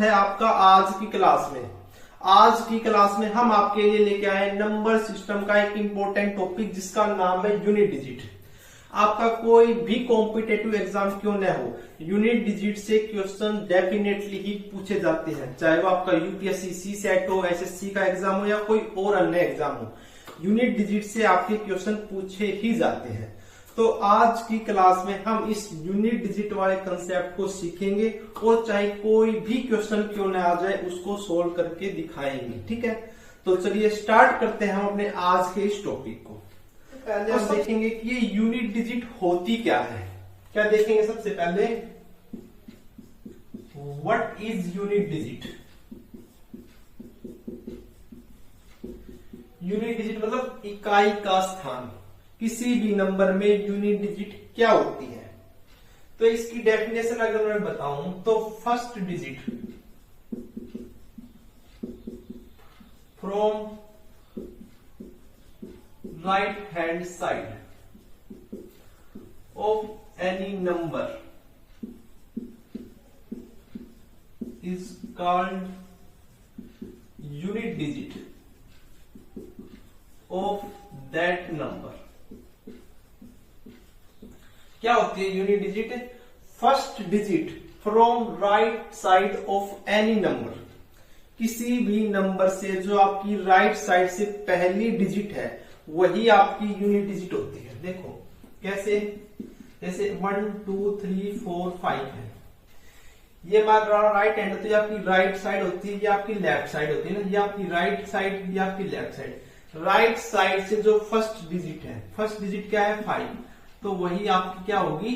है आपका आज की क्लास में। आज की क्लास में हम आपके लिए लेके आए नंबर सिस्टम का एक इंपॉर्टेंट टॉपिक जिसका नाम है यूनिट डिजिट। आपका कोई भी कॉम्पिटेटिव एग्जाम क्यों न हो, यूनिट डिजिट से क्वेश्चन डेफिनेटली ही पूछे जाते हैं, चाहे वो आपका यूपीएससी सी सेट हो, एसएससी का एग्जाम हो या कोई और अन्य एग्जाम हो, यूनिट डिजिट से आपके क्वेश्चन पूछे ही जाते हैं। तो आज की क्लास में हम इस यूनिट डिजिट वाले कंसेप्ट को सीखेंगे और चाहे कोई भी क्वेश्चन क्यों न आ जाए उसको सोल्व करके दिखाएंगे। ठीक है, तो चलिए स्टार्ट करते हैं हम अपने आज के इस टॉपिक को। पहले हम देखेंगे कि ये यूनिट डिजिट होती क्या है। क्या देखेंगे सबसे पहले, what is unit digit. Unit digit मतलब इकाई का स्थान। किसी भी नंबर में यूनिट डिजिट क्या होती है, तो इसकी डेफिनेशन अगर मैं बताऊं तो first digit from right hand side of any number is called unit digit of that number. क्या होती है unit digit? First digit from right side of any number. किसी भी नंबर से जो आपकी राइट साइड से पहली डिजिट है वही आपकी यूनिट डिजिट होती है। देखो कैसे, जैसे 1 2 3 4 5 है, ये मान राइट हैंड, तो ये आपकी राइट साइड होती है, ये आपकी लेफ्ट साइड होती है ना, ये आपकी राइट साइड, ये आपकी लेफ्ट साइड। राइट साइड से जो फर्स्ट डिजिट है, फर्स्ट डिजिट क्या है 5, तो वही आपकी क्या होगी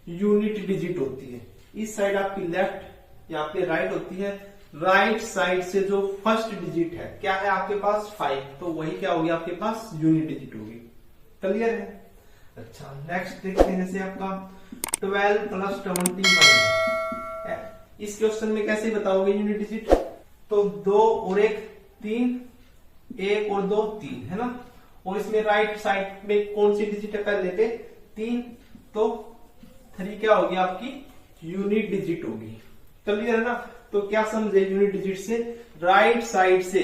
यूनिट डिजिट होती है। इस साइड आपकी लेफ्ट या आपके राइट होती है, राइट साइड से जो फर्स्ट डिजिट है क्या है आपके पास 5, तो वही क्या होगी आपके पास यूनिट डिजिट होगी। क्लियर है? अच्छा, नेक्स्ट देखते हैं, जैसे आपका 12 प्लस 21 है। इस क्वेश्चन में कैसे बताओगे यूनिट डिजिट? तो 2 और 1 3, 1 और 2 3 है ना, और इसमें राइट साइड में कौन सी डिजिट है पहले पे 3, तो 3 क्या होगी आपकी यूनिट डिजिट होगी। क्लियर है ना? तो क्या समझे यूनिट डिजिट से? राइट साइड से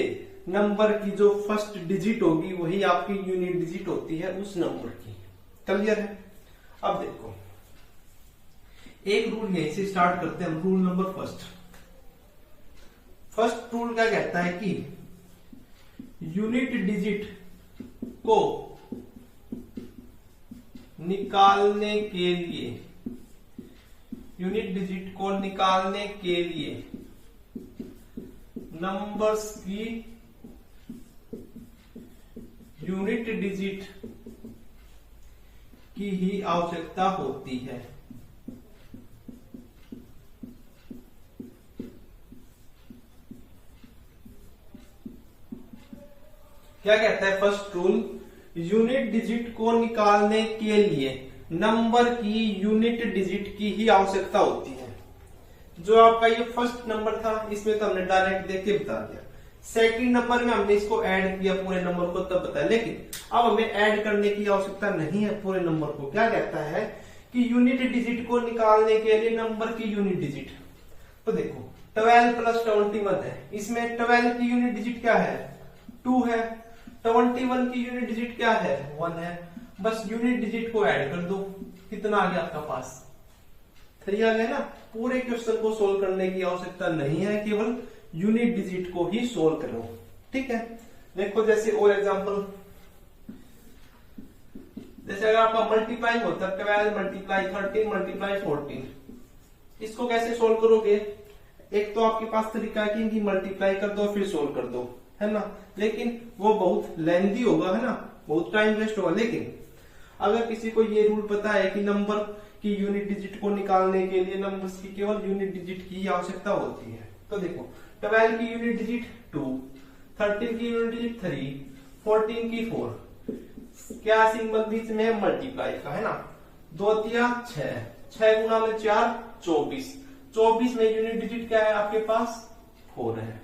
नंबर की जो फर्स्ट डिजिट होगी वही आपकी यूनिट डिजिट होती है उस नंबर की। क्लियर है? अब देखो एक रूल यहीं से स्टार्ट करते हैं, rule number first. First rule क्या कहता है कि यूनिट डिजिट को निकालने के लिए, यूनिट डिजिट को निकालने के लिए नंबर्स की यूनिट डिजिट की ही आवश्यकता होती है। क्या कहता है फर्स्ट रूल? यूनिट डिजिट को निकालने के लिए नंबर की यूनिट डिजिट की ही आवश्यकता होती है। जो आपका ये फर्स्ट नंबर था इसमें तो हमने डायरेक्ट देख के बता दिया, सेकंड नंबर में हमने इसको ऐड किया पूरे नंबर को तब बताया, लेकिन अब हमें ऐड करने की आवश्यकता नहीं है पूरे नंबर को। क्या कहता है कि यूनिट डिजिट को निकालने के लिए नंबर की यूनिट डिजिट, तो देखो 12 प्लस 21 है, इसमें 12 की यूनिट डिजिट क्या है 2 है, 21 की यूनिट डिजिट क्या है 1 है। बस यूनिट डिजिट को ऐड कर दो, कितना आ गया आपका पास 3 आ गया ना। पूरे क्वेश्चन को सोल्व करने की आवश्यकता नहीं है, केवल यूनिट डिजिट को ही सोल्व करो। ठीक है, देखो जैसे और एग्जांपल, जैसे अगर आपका मल्टीप्लाइंग होता है 12 मल्टीप्लाई 13 मल्टीप्लाई 14, इसको कैसे सोल्व करोगे? एक तो आपके पास तरीका है कि इनकी मल्टीप्लाई कर दो फिर सोल्व कर दो, है ना, लेकिन वो बहुत लेंथी होगा, है ना, बहुत टाइम वेस्ट होगा। लेकिन अगर किसी को ये रूल पता है कि नंबर की यूनिट डिजिट को निकालने के लिए नंबर्स की केवल यूनिट डिजिट की आवश्यकता होती है, तो देखो 12 की यूनिट डिजिट 2, 13 की यूनिट डिजिट 3, 14 की 4, क्या सिंबल बीच में है मल्टीप्लाई का, है ना, 2 3 6, 6 गुना में 4 24, 24 में यूनिट डिजिट क्या है आपके पास 4 है।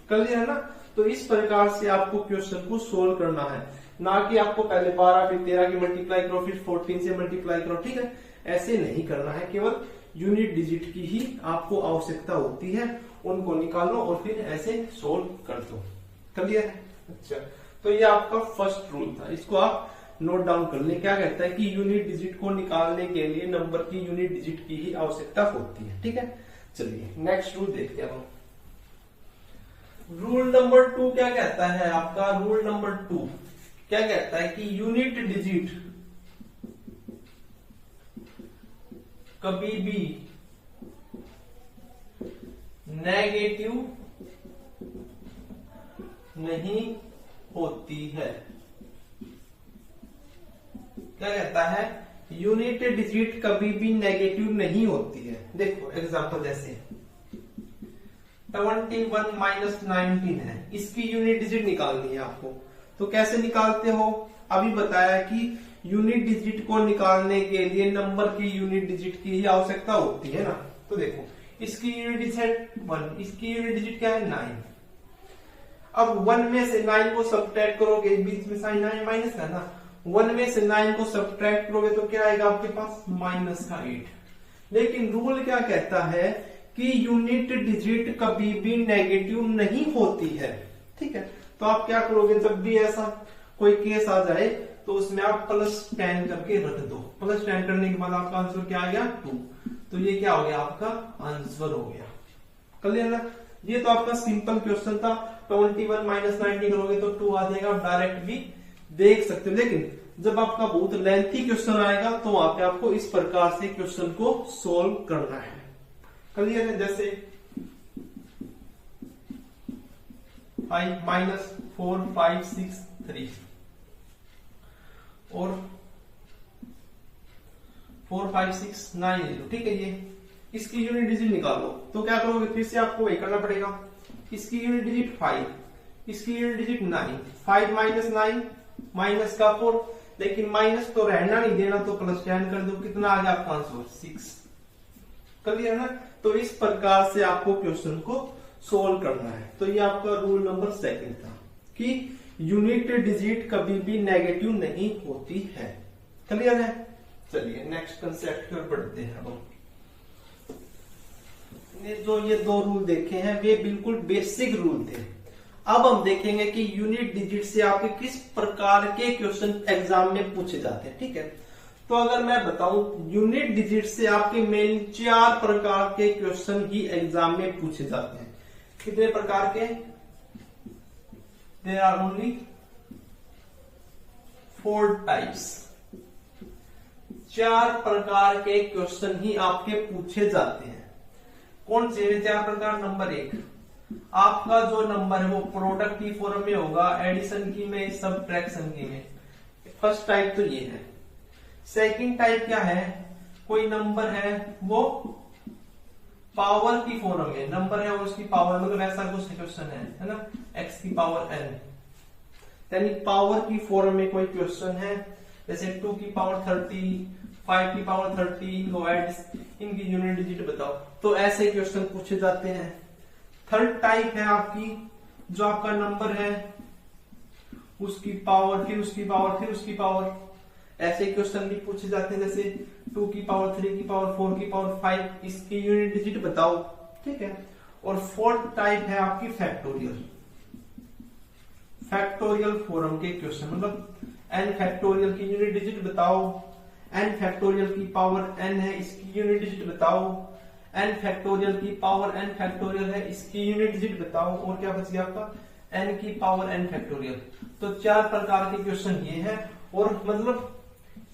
क्लियर है ना? तो इस प्रकार से आपको क्वेश्चन को सोल्व करना है, ना कि आपको पहले 12 फिर 13 की मल्टीप्लाई करो फिर 14 से मल्टीप्लाई करो। ठीक है, ऐसे नहीं करना है, केवल यूनिट डिजिट की ही आपको आवश्यकता होती है उनको निकालो और फिर ऐसे सोल्व कर दो। क्लियर है? अच्छा, तो ये आपका फर्स्ट रूल था, इसको आप नोट डाउन कर लें। क्या कहता है कि यूनिट डिजिट को निकालने के लिए नंबर की यूनिट डिजिट की ही आवश्यकता होती है। ठीक है, चलिए नेक्स्ट रूल देखते हैं हम। रूल नंबर 2 क्या कहता है आपका? रूल नंबर 2 क्या कहता है कि यूनिट डिजिट कभी भी नेगेटिव नहीं होती है। क्या कहता है? यूनिट डिजिट कभी भी नेगेटिव नहीं होती है। देखो एग्जांपल जैसे 21 माइनस 19 है, इसकी यूनिट डिजिट निकालनी है आपको। तो कैसे निकालते हो? अभी बताया कि यूनिट डिजिट को निकालने के लिए नंबर की यूनिट डिजिट की ही आवश्यकता होती है ना। तो देखो इसकी यूनिट डिजिट 1, इसकी यूनिट डिजिट क्या है? 9। अब 1 में से 9 को सब्ट्रैक्ट करोगे, बीच में साइन आए माइनस का ना, 1 में से 9 को सब्ट्रैक्ट करोगे तो क्या आएगा आपके पास? माइनस का 8। लेकिन रूल क्या कहता है कि यूनिट डिजिट कभी भी नेगेटिव नहीं होती है। ठीक है, तो आप क्या करोगे? जब भी ऐसा कोई केस आ जाए तो उसमें आप +10 करके रख दो। +10 करने के बाद आपका आंसर क्या आ गया? 2। तो ये क्या हो गया? आपका आंसर हो गया। क्लियर है? ये तो आपका सिंपल क्वेश्चन था। 21 माइनस 19 करोगे तो 2 आ जाएगा, डायरेक्ट भी देख सकते हो। लेकिन जब आपका बहुत लेंथी क्वेश्चन आएगा तो वहां पे आपको इस प्रकार से क्वेश्चन को सोल्व करना है। क्लियर है? जैसे 5 माइनस 4 5 6 3 और 4 5 6 9 ले लो। ठीक है, ये इसकी यूनिट डिजिट निकालो। तो क्या करोगे? फिर से आपको वही करना पड़ेगा। इसकी यूनिट डिजिट 5, इसकी यूनिट डिजिट 9। 5 माइनस 9 माइनस का 4, लेकिन माइनस तो रहना नहीं देना, तो +10 कर दो। कितना आ गया आपका आंसर? 6। क्लियर है ना? तो इस प्रकार से आपको क्वेश्चन को सोल्व करना है। तो ये आपका रूल नंबर 2 था कि यूनिट डिजिट कभी भी नेगेटिव नहीं होती है। क्लियर है? चलिए नेक्स्ट कंसेप्ट पर बढ़ते हैं। अब जो ये 2 रूल देखे हैं वे बिल्कुल बेसिक रूल थे। अब हम देखेंगे कि यूनिट डिजिट से आपके किस प्रकार के क्वेश्चन एग्जाम में पूछे जाते हैं। ठीक है, तो अगर मैं बताऊं यूनिट डिजिट से आपके मेन 4 प्रकार के क्वेश्चन ही एग्जाम में पूछे जाते हैं। कितने प्रकार के? There are only 4 types. 4 प्रकार के क्वेश्चन ही आपके पूछे जाते हैं। कौन से 4 प्रकार? नंबर 1, आपका जो नंबर है वो प्रोडक्ट की फॉर्म में होगा, एडिशन की में, सब्ट्रैक्शन की में। फर्स्ट टाइप तो ये है। सेकंड टाइप क्या है? कोई नंबर है वो पावर की फॉर्म में, नंबर है और उसकी पावर, मतलब ऐसा कुछ क्वेश्चन है ना, x की पावर n, यानी पावर की फॉर्म में कोई क्वेश्चन है। जैसे 2 की पावर 30, 5 की पावर 30, इनको ऐड, इनकी यूनिट डिजिट बताओ। तो ऐसे क्वेश्चन पूछे जाते हैं। थर्ड टाइप है आपकी, जो आपका नंबर है उसकी पावर, फिर उसकी पावर, फिर उसकी पावर, ऐसे क्वेश्चन भी पूछे जाते हैं। जैसे 2 की पावर 3 की पावर 4 की पावर 5, इसकी यूनिट डिजिट बताओ। ठीक है, और फोर्थ टाइप है आपकी फैक्टोरियल। फैक्टोरियल फॉर्म के क्वेश्चन, मतलब n फैक्टोरियल की यूनिट डिजिट बताओ, n फैक्टोरियल की पावर n है, इसकी यूनिट डिजिट बताओ, n फैक्टोरियल की पावर n फैक्टोरियल है, इसकी यूनिट डिजिट बताओ, और क्या बच गया आपका? n की पावर n फैक्टोरियल। तो 4 प्रकार के क्वेश्चन ये है, और मतलब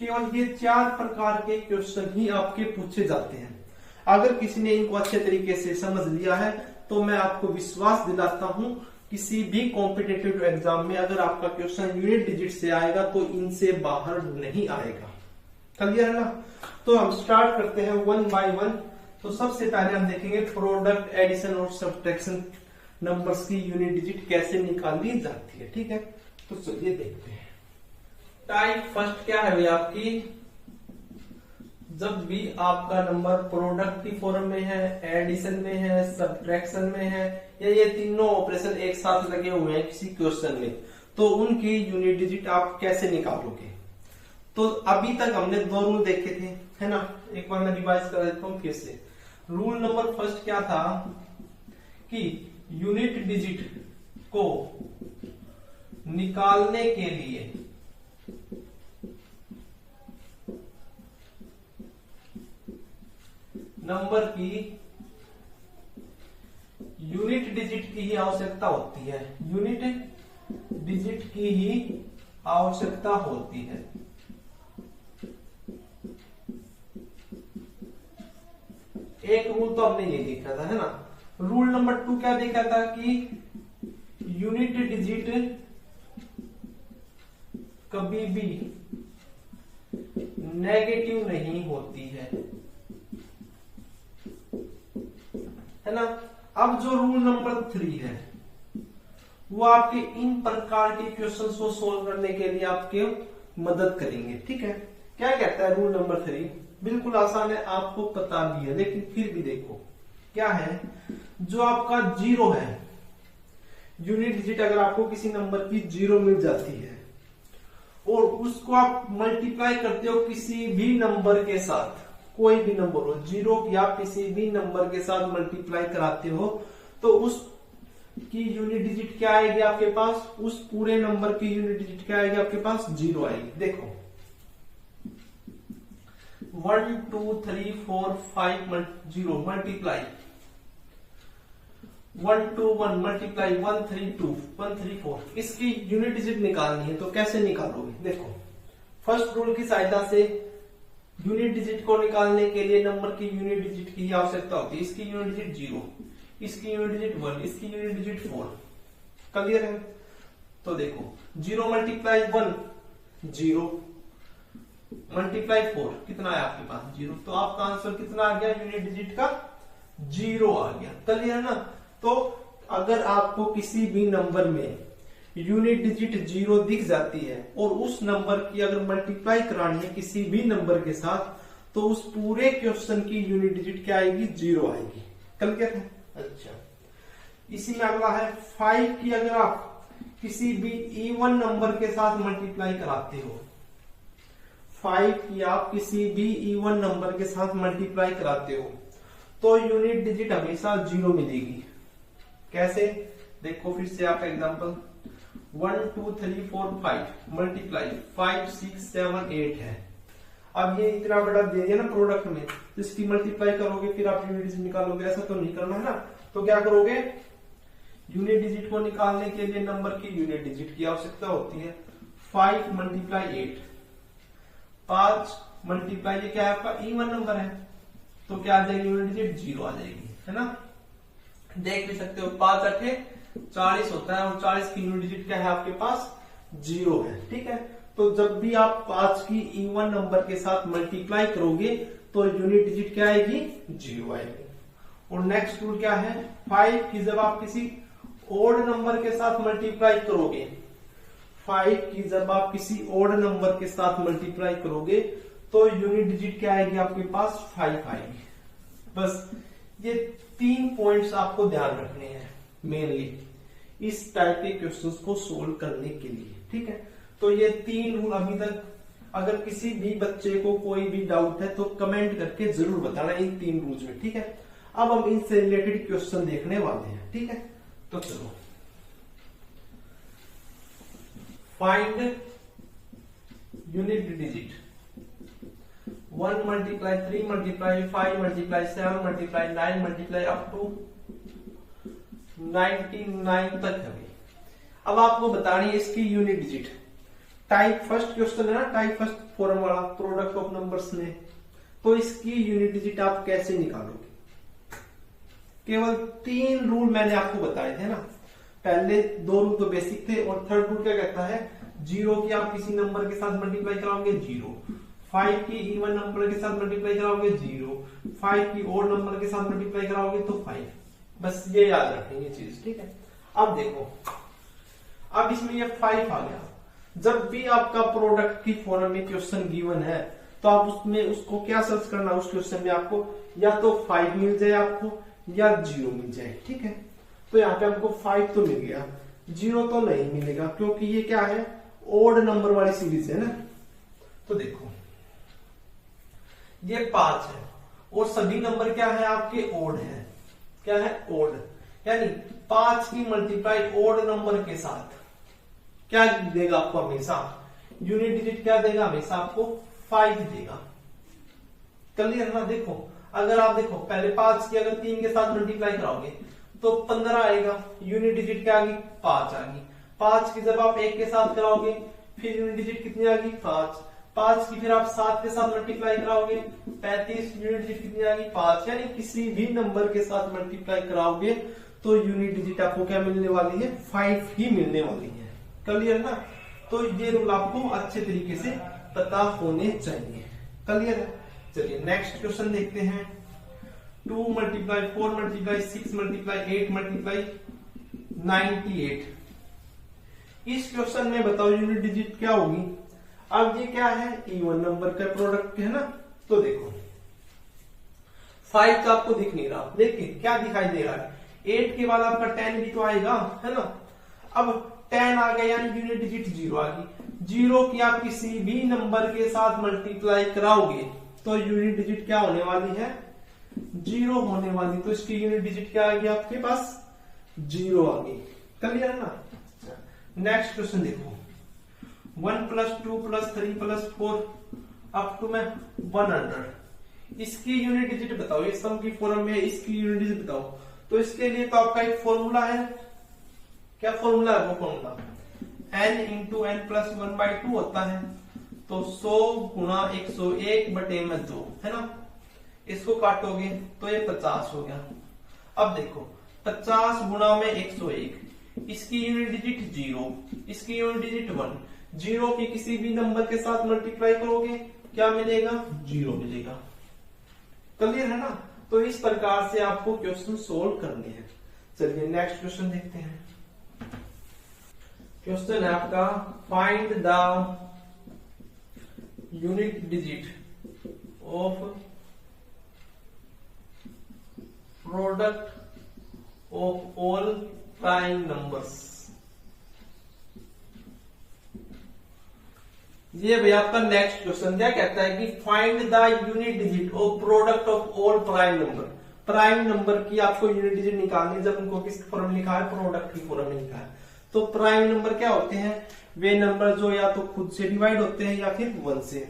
केवल ये 4 प्रकार के क्वेश्चन ही आपके पूछे जाते हैं। अगर किसी ने इनको अच्छे तरीके से समझ लिया है तो मैं आपको विश्वास दिलाता हूं किसी भी कॉम्पिटिटिव एग्जाम में अगर आपका क्वेश्चन यूनिट डिजिट से आएगा तो इनसे बाहर नहीं आएगा। क्लियर है ना? तो हम स्टार्ट करते हैं 1 बाय 1। तो सबसे पहले हम देखेंगे प्रोडक्ट, एडिशन और सब्ट्रैक्शन नंबर्स की यूनिट डिजिट कैसे निकाली जाती है। ठीक है, तो चलिए देखते हैं। टाइप फर्स्ट क्या है भाई आपकी? जब भी आपका नंबर प्रोडक्ट की फॉर्म में है, एडिशन में है, सब्ट्रैक्शन में है, या ये तीनों ऑपरेशन एक साथ लगे हुए हैं किसी क्वेश्चन में, तो उनकी यूनिट डिजिट आप कैसे निकालोगे? तो अभी तक हमने 2 रूल देखे थे, है ना? एक बार मैं रिवाइज कर देता हूं फिर से। रूल नंबर फर्स्ट क्या था कि यूनिट डिजिट को निकालने के लिए नंबर की यूनिट डिजिट की ही आवश्यकता होती है, यूनिट डिजिट की ही आवश्यकता होती है। एक रूल तो हमने ये देखा था, है ना। रूल नंबर 2 क्या देखा था कि यूनिट डिजिट कभी भी नेगेटिव नहीं होती है ना। अब जो रूल नंबर 3 है वो आपके इन प्रकार के क्वेश्चंस को सोल्व करने के लिए आपके मदद करेंगे, ठीक है। क्या कहता है रूल नंबर 3? बिल्कुल आसान है, आपको पता भी है, लेकिन फिर भी देखो क्या है। जो आपका 0 है, यूनिट डिजिट अगर आपको किसी नंबर की 0 मिल जाती है और उसको आप मल्टीप्लाई करते हो किसी भी नंबर के साथ, कोई भी नंबर हो, 0 की आप किसी भी नंबर के साथ मल्टीप्लाई कराते हो, तो उस की यूनिट डिजिट क्या आएगी आपके पास? उस पूरे नंबर की यूनिट डिजिट क्या आएगी आपके पास? 0 आएगी। देखो 1 2 3 4 5 0 मल्टीप्लाई 1 2 1 मल्टीप्लाई 1 3 2 1 3 4। इसकी यूनिट डिजिट निकालनी है, तो कैसे निकालोगे? देखो फर्स्ट रूल की सहायता से यूनिट डिजिट को निकालने के लिए नंबर की यूनिट डिजिट की आवश्यकता होती है। इसकी यूनिट डिजिट 0, इसकी यूनिट डिजिट 1, इसकी यूनिट डिजिट 4। क्लियर है? तो देखो 0 मल्टीप्लाई 1 0 मल्टीप्लाई 4 कितना है आपके पास? 0। तो आपका आंसर कितना आ गया? यूनिट डिजिट का 0 आ गया। क्लियर है ना। तो अगर आपको किसी भी नंबर में यूनिट डिजिट 0 दिख जाती है और उस नंबर की अगर मल्टीप्लाई करानी है किसी भी नंबर के साथ, तो उस पूरे क्वेश्चन की यूनिट डिजिट क्या आएगी? 0 आएगी। क्लियर है? अच्छा, इसी में अगला है 5 की अगर आप किसी भी इवन नंबर के साथ मल्टीप्लाई कराते हो, 5 की आप किसी भी इवन नंबर के साथ मल्टीप्लाई कराते हो, तो यूनिट डिजिट हमेशा 0 मिलेगी। कैसे? देखो फिर से आपका एग्जांपल 1 2 3 4 5 मल्टीप्लाई 5 6 7 8 है। अब ये इतना बड़ा दे दिया ना प्रोडक्ट में, तो इसकी मल्टीप्लाई करोगे फिर आप यूनिट डिजिट निकालोगे, ऐसा तो नहीं करना है ना। तो क्या करोगे? यूनिट डिजिट को निकालने के लिए नंबर की यूनिट डिजिट की आवश्यकता होती है। 5 मल्टीप्लाई 8, 5 मल्टीप्लाई, ये क्या है आपका इवन नंबर है, तो क्या आ जाएगी? यूनिट डिजिट 0 आ जाएगी, है ना। देख भी सकते हो 5 8 40 होता है और 40 की यूनिट डिजिट क्या है आपके पास? 0 है, ठीक है। तो जब भी आप 5 की इवन नंबर के साथ मल्टीप्लाई करोगे तो यूनिट डिजिट क्या आएगी? 0 आएगी। और नेक्स्ट रूल क्या है? 5 की जब आप किसी ओड नंबर के साथ मल्टीप्लाई करोगे, 5 की जब आप किसी ओड नंबर के साथ मल्टीप्लाई करोगे तो यूनिट डिजिट क्या आएगी आपके पास? 5 आएगी। बस ये 3 पॉइंट्स आपको ध्यान रखने हैं मेनली इस टाइप के क्वेश्चंस को सोल्व करने के लिए, ठीक है। तो ये 3 रूल अभी तक अगर किसी भी बच्चे को कोई भी डाउट है तो कमेंट करके जरूर बताना इन 3 रूल्स में, ठीक है। अब हम इनसे रिलेटेड क्वेश्चन देखने वाले हैं, ठीक है। तो चलो, find unit digit 1 multiply 3 multiply 5 multiply 7 multiply 9 multiply up to 99 तक है। अब आपको बतानी है इसकी unit digit. Type first question है ना, टाइप फर्स्ट फॉर्म वाला, प्रोडक्ट ऑफ नंबर्स में। तो इसकी यूनिट डिजिट आप कैसे निकालोगे? केवल 3 रूल मैंने आपको बताए थे ना। पहले 2 रूल तो बेसिक थे और थर्ड रूल क्या कहता है? 0 की आप किसी नंबर के साथ मल्टीप्लाई कराओगे 0, 5 की इवन नंबर के साथ मल्टीप्लाई कराओगे 0, 5 की ओड नंबर के साथ मल्टीप्लाई कराओगे तो 5। बस ये याद रखेंगे चीज, ठीक है। अब देखो, अब इसमें ये 5 आ गया। जब भी आपका प्रोडक्ट की फॉर्म में क्वेश्चन गिवन है तो आप उसमें उसको क्या सर्च करना, उस क्वेश्चन में आपको या तो 5 मिल जाए आपको या 0 मिल जाए, ठीक है। तो यहाँ पे आपको 5 तो मिल गया, 0 तो नहीं मिलेगा क्योंकि ये क्या है? ओड नंबर वाली सीरीज है ना। तो देखो ये 5 है और सभी नंबर क्या है आपके? ओड है। क्या है? ओड। यानी 5 की मल्टीप्लाई ओड नंबर के साथ क्या देगा आपको हमेशा, यूनिट डिजिट क्या देगा हमेशा आपको 5 देगा। क्लियर ना। देखो अगर आप देखो पहले 5 की अगर 3 के साथ मल्टीप्लाई कराओगे तो 15 आएगा, यूनिट डिजिट क्या आ गई 5 आ गई। 5 की जब आप 1 के साथ कराओगे फिर यूनिट डिजिट कितनी आ गई 5। 5 की फिर आप 7 के साथ मल्टीप्लाई कराओगे 35, यूनिट डिजिट कितनी आ गई 5। यानी किसी भी नंबर के साथ मल्टीप्लाई कराओगे तो यूनिट डिजिट आपको क्या मिलने वाली है 5 ही मिलने वाली है। क्लियर ना। तो ये रूल आपको अच्छे तरीके से पता होने चाहिए। क्लियर है। चलिए नेक्स्ट क्वेश्चन देखते हैं। 2 मल्टीप्लाई 4 मल्टीप्लाई 6 मल्टीप्लाई 8 मल्टीप्लाई 98। इस क्वेश्चन में बताओ यूनिट डिजिट क्या होगी। अब ये क्या है इवन नंबर का प्रोडक्ट है ना। तो देखो 5 तो आपको दिख नहीं रहा लेकिन क्या दिखाई दे रहा है 8 के बाद आपका 10 भी तो आएगा है ना। अब 10 आ गया यानी यूनिट डिजिट 0 आ गई। 0 की आप किसी भी नंबर के साथ मल्टीप्लाई कराओगे तो यूनिट डिजिट क्या होने वाली है 0 होने वाली। तो इसकी यूनिट डिजिट क्या आ गई आपके पास 0 आ गई। क्लियर है ना। नेक्स्ट क्वेश्चन देखो 1 + 2 + 3 + 4 अप टू में 100। इसकी यूनिट डिजिट बताओ। ये सम की फॉर्म में इसकी यूनिट डिजिट बताओ। तो इसके लिए तो आपका एक फॉर्मूला है। क्या फॉर्मूला है वो फॉर्मूला n × n + 1/2 होता है। तो 100 × 101/2 है ना। इसको काटोगे तो ये 50 हो गया। अब देखो 50 गुणा में 101, इसकी यूनिट डिजिट 0, इसकी यूनिट डिजिट 1। 0 की किसी भी नंबर के साथ मल्टीप्लाई करोगे क्या मिलेगा 0 मिलेगा। क्लियर है ना। तो इस प्रकार से आपको क्वेश्चन सोल्व करने हैं। चलिए नेक्स्ट क्वेश्चन देखते हैं। क्वेश्चन है आपका find the unit digit of product of all prime numbers. ये भैया आपका नेक्स्ट क्वेश्चन क्या कहता है कि find the unit digit of product of all prime number. Prime number की आपको यूनिट डिजिट निकालनी है जब उनको किस फॉर्म में लिखा है प्रोडक्ट की फॉर्म में लिखा है। तो प्राइम नंबर क्या होते हैं वे नंबर जो या तो खुद से डिवाइड होते हैं या फिर 1 से।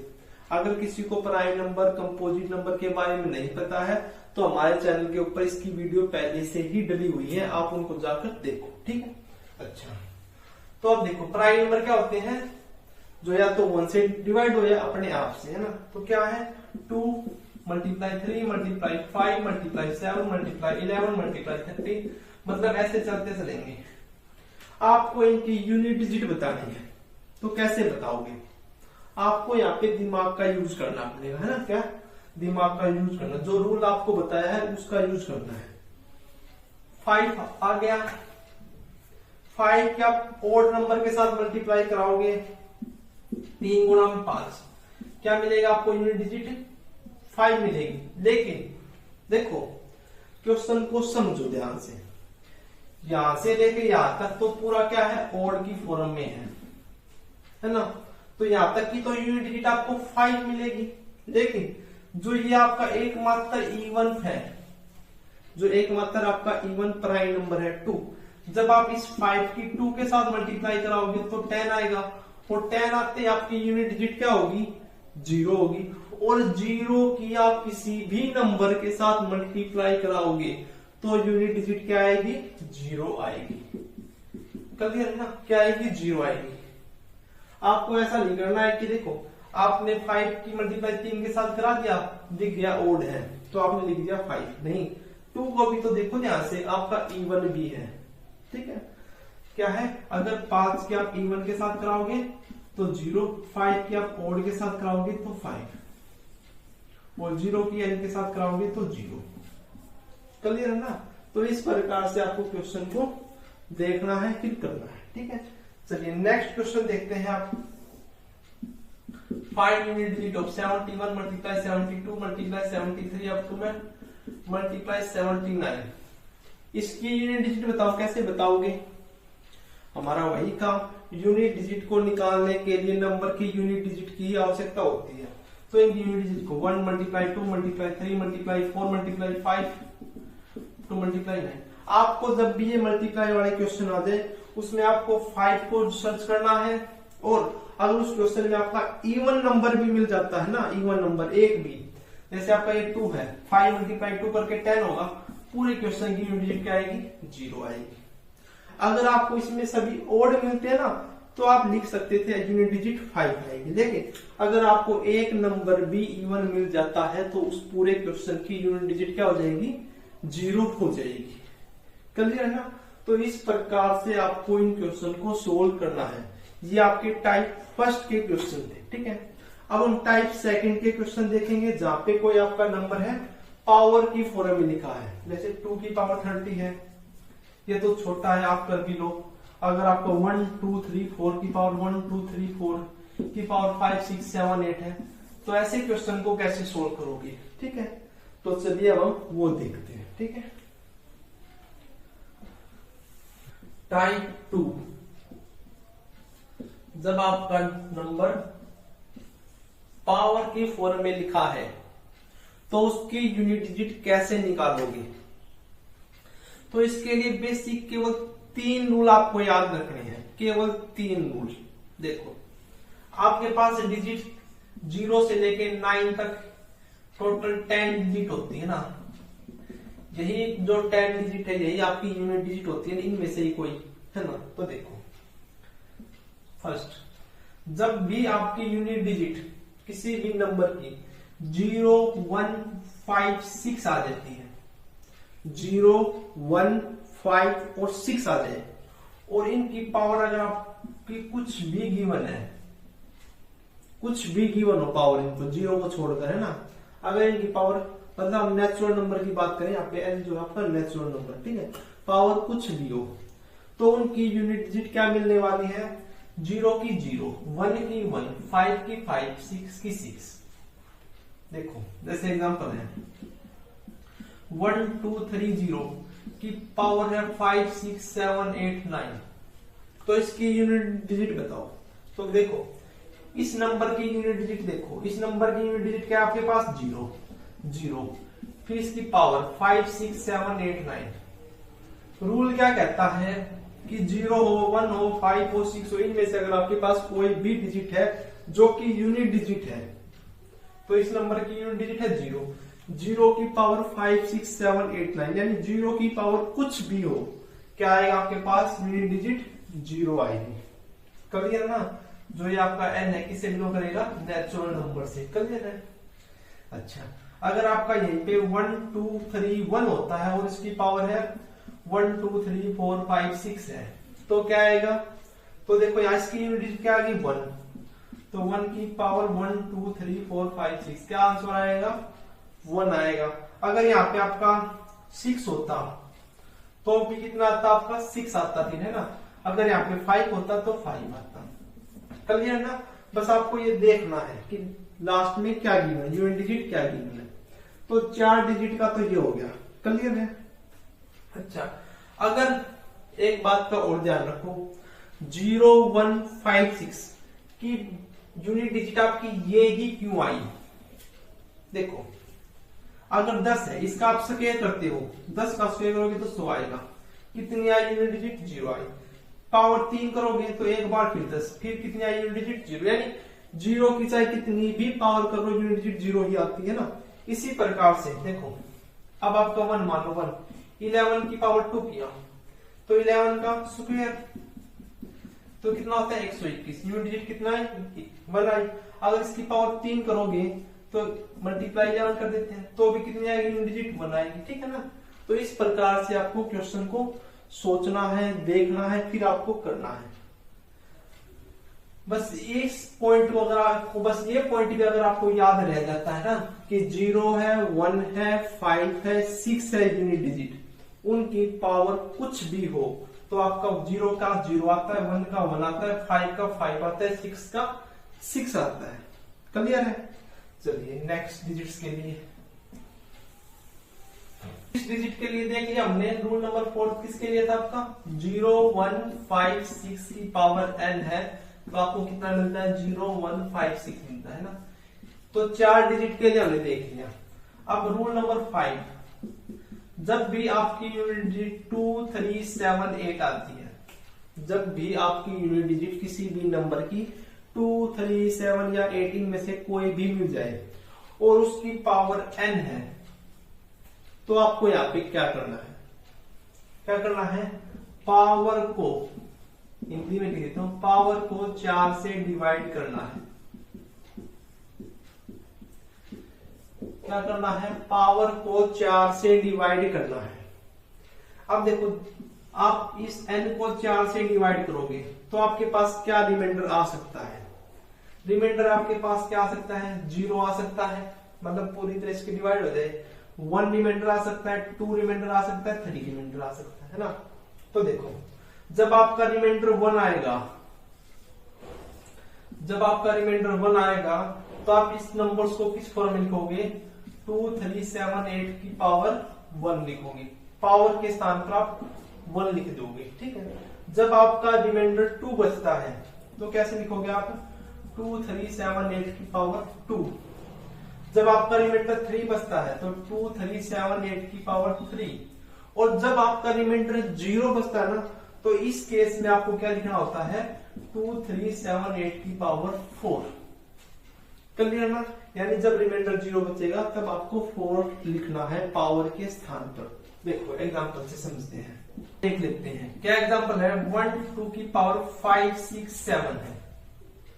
अगर किसी को प्राइम नंबर कंपोजिट नंबर के बारे में नहीं पता है तो हमारे चैनल के ऊपर इसकी वीडियो पहले से ही डली हुई है, आप उनको जाकर देखो। ठीक है। अच्छा तो अब देखो प्राइम नंबर क्या होते हैं जो या तो 1 से डिवाइड हो या अपने आप से है ना। तो क्या है 2 × 3 × 5 × 7 × 11 × 30 मतलब ऐसे चलते चलेंगे। आपको इनकी यूनिट डिजिट बतानी है तो कैसे बताओगे। आपको यहाँ पे दिमाग का यूज करना पड़ेगा है ना। क्या दिमाग का यूज करना, जो रूल आपको बताया है उसका यूज करना है। 5 आ गया, 5 क्या ओड नंबर के साथ मल्टीप्लाई कराओगे 3 × 5 क्या मिलेगा आपको यूनिट डिजिट 5 मिलेगी। लेकिन देखो क्वेश्चन को समझो ध्यान से, यहां से लेके यहां तक तो पूरा क्या है ओड की फॉर्म में है ना। तो यहां तक की तो यूनिट डिजिट आपको 5 मिलेगी। लेकिन जो ये आपका एकमात्र इवन है, जो एकमात्र आपका इवन प्राइम नंबर है 2, जब आप इस 5 की 2 के साथ मल्टीप्लाई कराओगे तो 10 आएगा और 10 आते आपकी यूनिट डिजिट क्या होगी 0 होगी। और 0 की आप किसी भी नंबर के साथ मल्टीप्लाई कराओगे तो यूनिट डिजिट क्या आएगी 0 आएगी। क्लियर है ना। क्या आएगी 0 आएगी। आपको ऐसा नहीं करना है कि देखो आपने 5 की मल्टीप्लाई 3 के साथ करा दिया दिख गया ओड है तो आपने लिख दिया 5। नहीं 2 को भी तो देखो ध्यान से आपका इवन भी है। ठीक है। क्या है अगर 5 की आप इवन के साथ कराओगे तो 0, 5 की आप ओड के साथ कराओगे तो 5 और 0 की एन के साथ कराओगे तो 0। क्लियर है ना। तो इस प्रकार से आपको क्वेश्चन को देखना है फिर करना है। ठीक है। चलिए नेक्स्ट क्वेश्चन देखते हैं आप। Find unit digit of 71 × 72 × 73 up to में × 79। इसकी यूनिट डिजिट बताओ। कैसे बताओगे। हमारा वही काम यूनिट डिजिट को निकालने के लिए नंबर की यूनिट डिजिट की आवश्यकता होती है। तो इनकी यूनिट डिजिट को 1 × 2 × 3 × 4 × 5 2 × 9। आपको जब भी ये मल्टीप्लाई वाले क्वेश्चन आ जाए उसमें आपको 5 को सर्च करना है, और अगर उस क्वेश्चन में आपका इवन नंबर भी मिल जाता है ना, इवन नंबर एक भी, जैसे आपका ये 2 है, 5 मल्टीप्लाई 2 करके 10 होगा, पूरे क्वेश्चन की यूनिट डिजिट क्या आएगी, 0 आएगी। अगर आपको इसमें सभी ओड मिलते हैं ना तो आप लिख सकते थे यूनिट डिजिट 5 आएगी, लेकिन अगर आपको एक नंबर भी इवन मिल जाता है तो उस पूरे क्वेश्चन की यूनिट डिजिट क्या हो जाएगी, 0 हो जाएगी। क्लियर है ना? तो इस प्रकार से आपको इन क्वेश्चन को सोल्व करना है। ये आपके टाइप फर्स्ट के क्वेश्चन थे, ठीक है। अब हम टाइप सेकंड के क्वेश्चन देखेंगे जहां पे कोई आपका नंबर है पावर की फॉर्म में लिखा है, जैसे 2 की पावर 30 है, ये तो छोटा है आप कर भी लो। अगर आपको 1 2 3 4 की पावर 1 2 3 4 की पावर 5 6 7 8 है, तो ऐसे क्वेश्चन को कैसे सोल्व करोगे, ठीक है। तो चलिए अब हम वो देखते हैं, ठीक है। टाइप 2, जब आपका नंबर पावर की फॉर्म में लिखा है तो उसकी यूनिट डिजिट कैसे निकालोगे। तो इसके लिए बेसिक केवल 3 रूल आपको याद रखने हैं, केवल 3 रूल। देखो, आपके पास डिजिट 0 से लेके 9 तक टोटल 10 डिजिट होती है ना, यही जो 10 डिजिट है यही आपकी यूनिट डिजिट होती है, इनमें से ही कोई है ना। तो देखो, फर्स्ट, जब भी आपकी यूनिट डिजिट किसी भी नंबर की 0 1 5 6 आ जाती है, 0 1 5 और 6 आ जाए, और इनकी पावर अगर आपकी कुछ भी गिवन है, कुछ भी गिवन हो पावर इनको 0 को छोड़कर, है ना, अगर इनकी पावर, मतलब हम नेचुरल नंबर की बात करें, यहाँ पे एन जो है आपका नेचुरल नंबर, ठीक है, पावर कुछ भी हो, तो उनकी यूनिट डिजिट क्या मिलने वाली है, 0 की 0, 1 की 1, 5 की 5, 6 की 6। देखो, जैसे एग्जांपल है 1 2 3 0 की पावर है 5 6 7 8 9, तो इसकी यूनिट डिजिट बताओ। तो देखो, इस नंबर की यूनिट डिजिट देखो, इस नंबर की यूनिट डिजिट क्या है आपके पास, 0 0, फिर इसकी पावर 5 6 7 8 9। रूल क्या कहता है कि 0 हो 1 हो 5 हो 6 हो, इनमें से अगर आपके पास कोई भी डिजिट है जो कि यूनिट डिजिट है, तो इस नंबर की यूनिट डिजिट है 0, 0 की पावर 5 6 7 8 9, यानी 0 की पावर कुछ भी हो, क्या आएगा आपके पास, यूनिट डिजिट 0 आएगी। क्लियर ना? जो ये आपका n है किससे बिलोंग करेगा, नेचुरल नंबर से। क्लियर है? अच्छा, अगर आपका यहीं पे 1 2 3 1 होता है और इसकी पावर है 1 2 3 4 5 6 है, तो क्या आएगा, तो देखो यहाँ इसकी यूनिट डिजिट क्या आएगी, 1, तो 1 की पावर 1 2 3 4 5 6, क्या आंसर आएगा, 1 आएगा। अगर यहाँ पे आपका 6 होता तो भी कितना आता आपका, 6 आता फिर, है ना। अगर यहाँ पे 5 होता तो 5 आता। क्लियर ना? बस आपको ये देखना है कि लास्ट में क्या गिवन है, यूनिट डिजिट क्या गिवन है। तो 4 डिजिट का तो ये हो गया। क्लियर है? अच्छा, अगर एक बात का और ध्यान रखो, 0 1 5 6 की यूनिट डिजिट आपकी ये ही क्यों आई। देखो, अगर 10 है, इसका आप स्क्वायर करते हो, 10 का स्क्वायर करोगे तो 100 आएगा। कितनी I unit digit, 0 I. Power 3 करोगे तो एक बार फिर 10, फिर कितनी आई यूनिट डिजिट, 0। यानी 0 की चाहे कितनी भी पावर करो यूनिट डिजिट 0 ही आती है ना। इसी प्रकार से देखो, अब आपका 1 मान लो 1, 11 की पावर 2 किया तो 11 का स्क्वायर तो कितना होता है, 121। यूनिट डिजिट कितना है, 1 आई। अगर इसकी पावर 3 करोगे तो मल्टीप्लाई 11 कर देते हैं, तो भी कितनी आएगी यूनिट डिजिट, 1 आएगी। ठीक है ना? तो इस प्रकार से आपको क्वेश्चन को सोचना है, देखना है, फिर आपको करना है। बस इस पॉइंट को अगर आपको, बस ये पॉइंट भी अगर आपको याद रह जाता है ना कि 0 है, 1 है, 5 है, 6 है यूनिट डिजिट, उनकी पावर कुछ भी हो तो आपका 0 का 0 आता है, 1 का 1 आता है, 5 का 5 आता है, 6 का 6 आता है। क्लियर है? चलिए नेक्स्ट डिजिट्स के लिए, इस डिजिट के लिए देख लिया हमने। रूल नंबर 4 किसके लिए था आपका, 0 1 5 6 की पावर n है तो आपको कितना मिलता है, 0 1 5 6 मिलता है ना। तो 4 डिजिट के लिए हमने देख लिया। अब रूल नंबर 5, जब भी आपकी यूनिट डिजिट 2, 3, 7, 8 आती है, जब भी आपकी यूनिट डिजिट किसी भी नंबर की 2, 3, 7 या 8 में से कोई भी मिल जाए और उसकी पावर n है, तो आपको यहाँ पे क्या करना है, क्या करना है, पावर को हिंदी में लिख देता हूं, पावर को 4 से डिवाइड करना है। क्या करना है, पावर को 4 से डिवाइड करना है। अब देखो, आप इस n को 4 से डिवाइड करोगे तो आपके पास क्या रिमाइंडर आ सकता है, रिमाइंडर आपके पास क्या आ सकता है, 0 आ सकता है, मतलब पूरी तरह से डिवाइड हो जाए। 1 रिमाइंडर आ सकता है, 2 रिमाइंडर आ सकता है, 3 रिमाइंडर आ सकता है ना। तो देखो, जब आपका रिमाइंडर 1 आएगा, जब आपका रिमाइंडर 1 आएगा तो आप इस नंबर्स को किस फॉर्म में लिखोगे, 2, 3, 7, 8 की पावर 1 लिखोगे, पावर के स्थान पर आप 1 लिख दोगे, ठीक है। जब आपका रिमाइंडर 2 बचता है तो कैसे लिखोगे आप, 2, 3, 7, 8 की पावर 2। जब आपका रिमाइंडर 3 बचता है तो 2, 3, 7, 8 की पावर 3। और जब आपका रिमाइंडर 0 बचता है ना, तो इस केस में आपको क्या लिखना होता है, 2, 3, 7, 8 की पावर 4। क्लियर ना, यानी जब रिमाइंडर 0 बचेगा तब आपको 4 लिखना है पावर के स्थान पर। देखो एग्जांपल से समझते हैं, देख लेते हैं क्या एग्जांपल है। 1, 2 की पावर 5, 6, 7 है,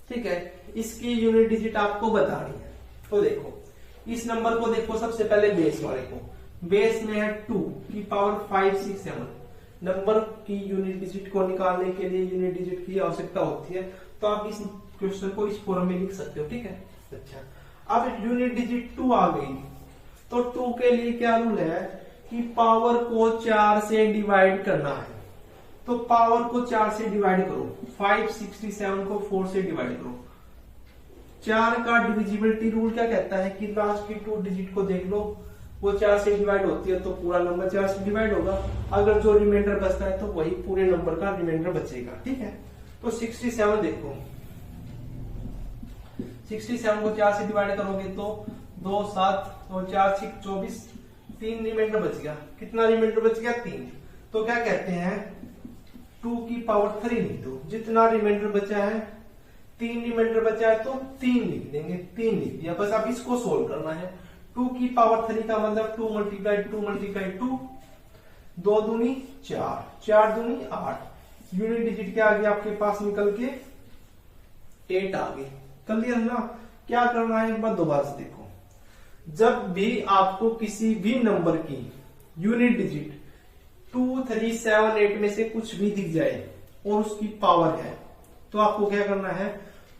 ठीक है। इसकी यूनिट डिजिट आपको बतानी है। तो देखो, इस नंबर को देखो, सबसे पहले बेस वाले को, बेस में है 2 की पावर 5, 6, 7। नंबर की यूनिट डिजिट को निकालने के लिए यूनिट डिजिट की आवश्यकता होती है, तो आप इस क्वेश्चन को इस फॉर्म में लिख सकते हो, ठीक है। अच्छा, अब यूनिट डिजिट 2 आ गई, तो 2 के लिए क्या रूल है कि पावर को 4 से डिवाइड करना है। तो पावर को 4 से डिवाइड करो, 5, 67 को 4 से डिवाइड करो। 4 का डिविजिबिलिटी रूल क्या कहता है कि लास्ट की 2 डिजिट को देख लो, वो 4 से डिवाइड होती है तो पूरा नंबर 4 से डिवाइड होगा। अगर जो रिमाइंडर बचता है तो वही पूरे नंबर का रिमाइंडर बचेगा, ठीक है। तो 67 देखो, 67 को 4 से डिवाइड करोगे तो 2, 7 और 4, 6, 24, 3 रिमाइंडर बच गया। कितना रिमाइंडर बच गया, 3। तो क्या कहते हैं, 2 की पावर 3 लिख दो। जितना रिमाइंडर बचा है, 3 रिमाइंडर बचा है तो 3 लिख देंगे, 3 लिख दिया। बस अब इसको सोल्व करना है। 2 की पावर 3 का मतलब 2 मल्टीप्लाई 2 मल्टीप्लाई 2, 2 दूनी 4, 4 दूनी 8। यूनिट डिजिट क्या आ गया आपके पास निकल के, 8 आ गई। क्लियर ना। क्या करना है एक बार दोबारा से देखो, जब भी आपको किसी भी नंबर की यूनिट डिजिट 2, 3, 7, 8 में से कुछ भी दिख जाए और उसकी पावर है, तो आपको क्या करना है,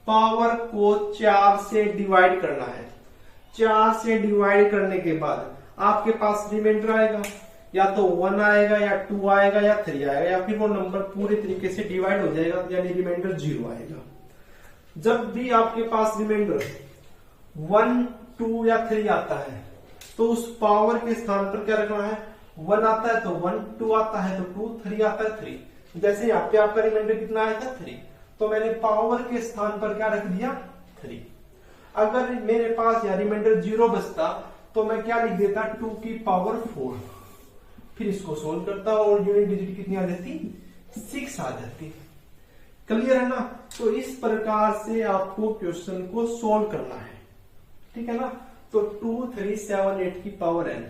पावर को 4 से डिवाइड करना है। 4 से डिवाइड करने के बाद आपके पास रिमाइंडर आएगा, या तो 1 आएगा या 2 आएगा या 3 आएगा, या फिर वो नंबर पूरे तरीके से डिवाइड हो जाएगा, यानी रिमाइंडर 0 आएगा। जब भी आपके पास रिमाइंडर 1, 2 या 3 आता है तो उस पावर के स्थान पर क्या रखना है, 1 आता है तो 1, 2 आता है तो 2, 3 आता है 3। जैसे यहाँ पे आपका रिमाइंडर कितना आया था, 3, तो मैंने पावर के स्थान पर क्या रख दिया, 3। अगर मेरे पास या रिमाइंडर 0 बचता तो मैं क्या लिख देता, 2 की पावर 4। फिर इसको सोल्व करता और यूनिट डिजिट कितनी आ जाती, 6 आ जाती। क्लियर है ना। तो इस प्रकार से आपको क्वेश्चन को सोल्व करना है, ठीक है ना। तो 2, 3, 7, 8 की पावर n,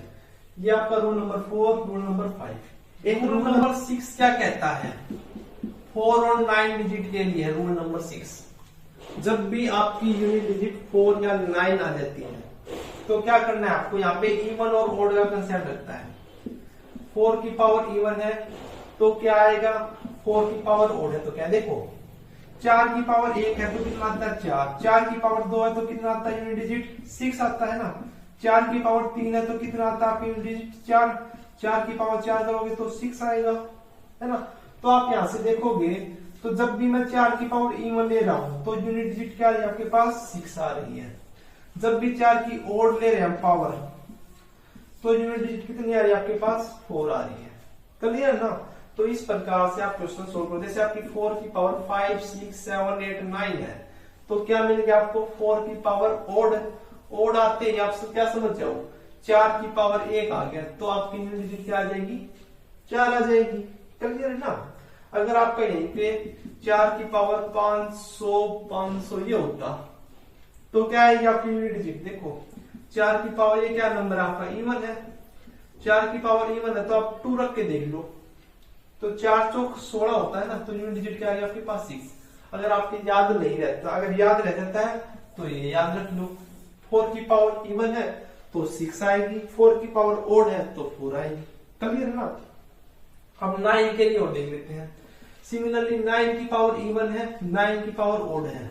ये आपका रूल नंबर 4, रूल नंबर 5। एक रूल नंबर 6 क्या कहता है, 4 और 9 डिजिट के लिए रूल नंबर 6, जब भी आपकी यूनिट डिजिट 4 या 9 आ जाती है तो क्या करना है आपको, यहाँ पे इवन और ओड का कंसेप्ट लगता है। 4 की पावर इवन है तो क्या आएगा, 4 की पावर ओड है तो क्या, देखो 4 की पावर 1 है तो कितना आता है, 4। 4 की पावर 2 है तो कितना आता है यूनिट डिजिट, 6 आता है ना। 4 की पावर 3 है तो कितना आता है आपकी यूनिट डिजिट, 4। 4 की पावर 4 करोगे तो 6 आएगा, है ना। तो आप यहां से देखोगे तो जब भी मैं 4 की पावर इवन ले रहा हूं तो यूनिट डिजिट क्या है आपके पास, 6 आ रही है। जब भी 4 की ओड ले रहे हैं पावर तो यूनिट डिजिट कितनी आ रही है आपके पास, 4 आ रही है। क्लियर ना। तो इस प्रकार से आप क्वेश्चन सोल्व करो। जैसे आपकी 4 की पावर 5, 6, 7, 8, 9 है तो क्या मिल गया आपको, 4 की पावर ओड। ओड आते ही आप क्या समझ जाओ, 4 की पावर 1 आ गया, तो आपकी यूनिट डिजिट क्या आ जाएगी? 4 आ जाएगी। क्लियर है ना? अगर आपका यहीं पे 4 की पावर 500 ये होता तो क्या आएगी आपकी यूनिट डिजिट? देखो 4 की पावर ये क्या नंबर आपका? इवन है। 4 की पावर इवन है तो आप 2 रख के देख लो, तो 4 चौक 16 होता है ना, तो यूनिट डिजिट क्या आ गया आपके पास? 6। अगर आपके याद नहीं रहता, अगर याद रह जाता है तो ये याद रख लो। 4 की पावर इवन है तो 6 आएगी, 4 की पावर ओड है तो 4 आएगी। क्लियर है ना? अब 9 के लिए और देख लेते हैं। सिमिलरली 9 की पावर इवन है, 9 की पावर ओड है।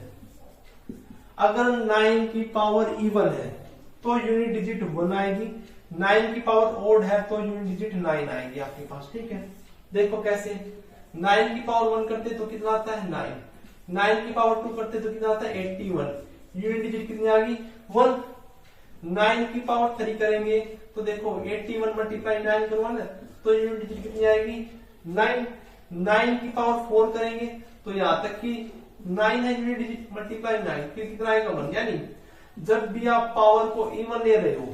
अगर 9 की पावर इवन है तो यूनिट डिजिट 1 आएगी, 9 की पावर ओड है तो यूनिट डिजिट 9 आएगी आपके पास। ठीक है, देखो कैसे। 9 की पावर 1 करते तो कितना आता है? 9। 9 की पावर 2 करते तो कितना आता है? 81। यूनिट डिजिट कितनी आ गई? 1। 9 की पावर 3 करेंगे तो देखो 81 मल्टीप्लाई 9 करो ना, तो यूनिट डिजिट कितनी आएगी? 9। 9 की पावर 4 करेंगे तो यहां तक कि 9 है यूनिट डिजिट, मल्टीप्लाई 9 फिर कितना आएगा? 1। यानी जब भी आप पावर को इवन ले रहे हो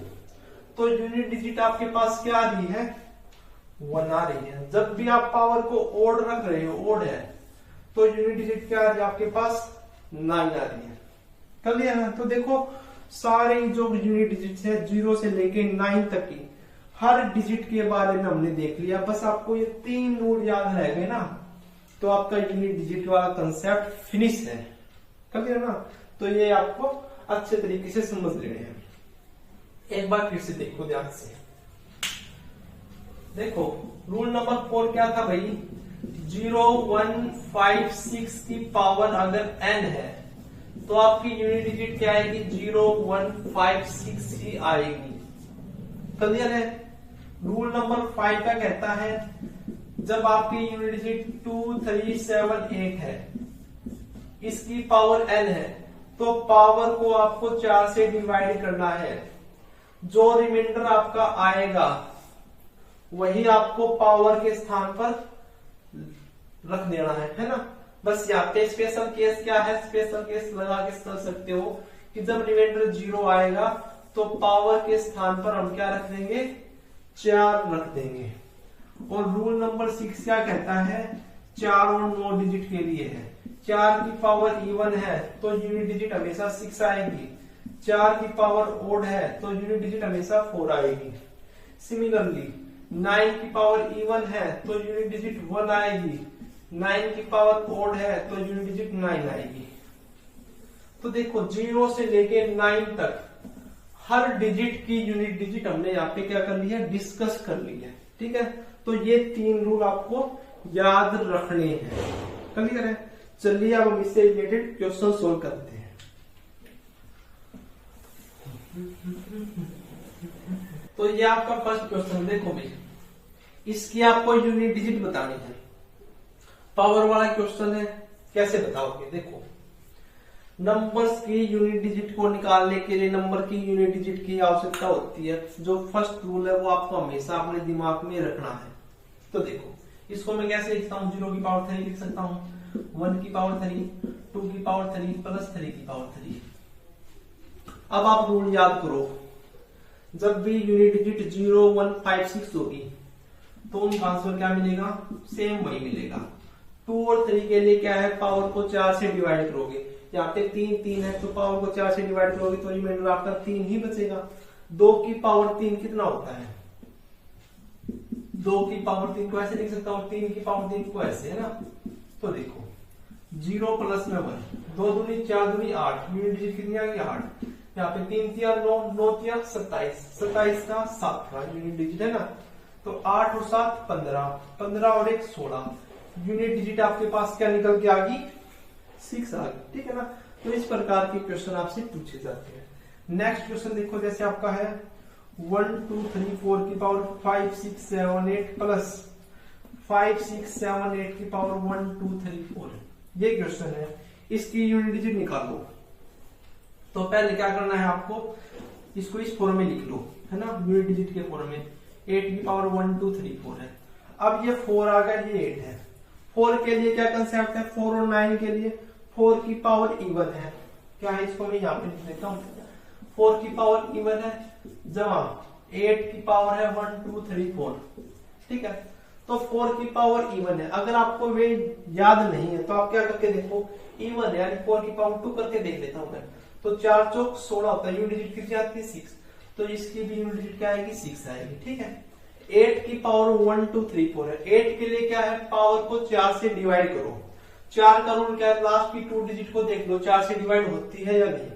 तो यूनिट डिजिट आपके पास क्या आ रही है? 1 आ रही है। जब भी आप पावर को ओड रख रहे हो, ओड है, तो यूनिट डिजिट क्या आ रही है आपके पास? 9 आ रही है। क्लियर है? तो देखो सारे जो यूनिट डिजिट है 0 से लेके 9 तक की हर डिजिट के बारे में हमने देख लिया। बस आपको ये 3 रूल याद रह गए ना, तो आपका यूनिट डिजिट वाला कंसेप्ट फिनिश है। क्लियर है ना? तो ये आपको अच्छे तरीके से समझ लेने हैं। एक बार फिर से देखो ध्यान से। देखो रूल नंबर 4 क्या था भाई? 0, 1, 5, 6 की पावर अगर n है तो आपकी यूनिट डिजिट क्या आएगी? 0, 1, 5, 6 ही आएगी। क्लियर है? रूल नंबर 5 का कहता है जब आपकी यूनिट डिजिट 2, 3, 7, 8 है, इसकी पावर n है, तो पावर को आपको 4 से डिवाइड करना है। जो रिमाइंडर आपका आएगा वही आपको पावर के स्थान पर रख देना है ना? बस यहाँ पे स्पेशल केस क्या है? स्पेशल केस लगा के कर सकते हो कि जब रिमाइंडर 0 आएगा तो पावर के स्थान पर हम क्या रख देंगे? 4 रख देंगे। और रूल नंबर 6 क्या कहता है? 4 और 9 डिजिट के लिए है। 4 की पावर इवन है तो यूनिट डिजिट हमेशा 6 आएगी। 4 की पावर ओड है तो यूनिट डिजिट हमेशा 4 आएगी। सिमिलरली 9 की पावर इवन है तो यूनिट डिजिट 1 आएगी। 9 की पावर ओड है तो यूनिट डिजिट 9 आएगी। तो देखो 0 से लेके 9 तक हर डिजिट की यूनिट डिजिट हमने यहाँ पे क्या कर ली है? डिस्कस कर ली है। ठीक है, तो ये 3 रूल आपको याद रखने हैं। क्लियर है? चलिए अब हम इससे रिलेटेड क्वेश्चन सोल्व करते हैं। तो ये आपका फर्स्ट क्वेश्चन देखो भाई, इसकी आपको यूनिट डिजिट बतानी है। पावर वाला क्वेश्चन है, कैसे बताओगे? देखो नंबर्स की यूनिट डिजिट को निकालने के लिए नंबर की यूनिट डिजिट की आवश्यकता होती है। जो फर्स्ट रूल है वो आपको हमेशा अपने दिमाग में रखना है। तो देखो इसको मैं कैसे लिखता हूँ? 0 की पावर 3 लिख सकता हूँ, 1 की पावर 3, 2 की पावर 3 प्लस 3 की पावर 3। अब आप रूल याद करो, जब भी यूनिट डिजिट 0, 1, 5, 6 होगी तो उनका आंसर क्या मिलेगा? सेम वही मिलेगा। 2 और 3 के लिए क्या है? पावर को 4 से डिवाइड करोगे। यहाँ पे 3 है तो पावर को 4 से डिवाइड करोगे तो रिमाइंडर आपका 3 ही बचेगा। 2 की पावर 3 कितना होता है? 2 की पावर 3 को ऐसे लिख सकता हूँ, 3 की पावर 3 को ऐसे, है ना? तो देखो 0 प्लस में 1, 2 दूनी 4 दूनी 8, यूनिट डिजिट कितनी आ गई? 8। यहाँ पे 3 तिया 9, 9 तिया 27, 27 का 7 यूनिट डिजिट है ना? तो 8 और 7 15, 15 और 1 16, यूनिट डिजिट आपके पास क्या निकल के आ गई? 6 आ गई। ठीक है ना? तो इस प्रकार के क्वेश्चन आपसे पूछे जाते हैं। नेक्स्ट क्वेश्चन देखो, जैसे आपका है 1, 2, 3, 4 की पावर 5, 6, 7, 8 प्लस 5, 6, 7, 8 की पावर 1, 2, 3, 4। ये क्वेश्चन है, इसकी यूनिट डिजिट निकालो। तो पहले क्या करना है आपको? इसको इस फॉर्म में लिख लो, है ना? यूनिट डिजिट के फॉर्म में 8 की पावर 1, 2, 3, 4 है। अब ये 4 आ गया, ये 8 है। 4 के लिए क्या कंसेप्ट है? 4 और 9 के लिए 4 की पावर इवन है। क्या है? इसको मैं यहाँ पे लिख देता हूँ। 4 की पावर इवन है जमा 8 की पावर है 1 2 3 4, ठीक है। तो 4 की पावर इवन है। अगर आपको वे याद नहीं है तो आप क्या करके देखो, इवन है यानी 4 की पावर 2 करके देख लेता हूं मैं। तो 4 चौक 16 होता है, यूनिट डिजिट कितनी आती है 6, तो इसकी भी यूनिट डिजिट क्या आएगी 6 आएगी, ठीक है। 8 की पावर 1 2 3 4 है। 8 के लिए क्या है, पावर को 4 से डिवाइड करो। 4 का रूल क्या है, लास्ट की 2 डिजिट को देख लो 4 से डिवाइड होती है या नहीं,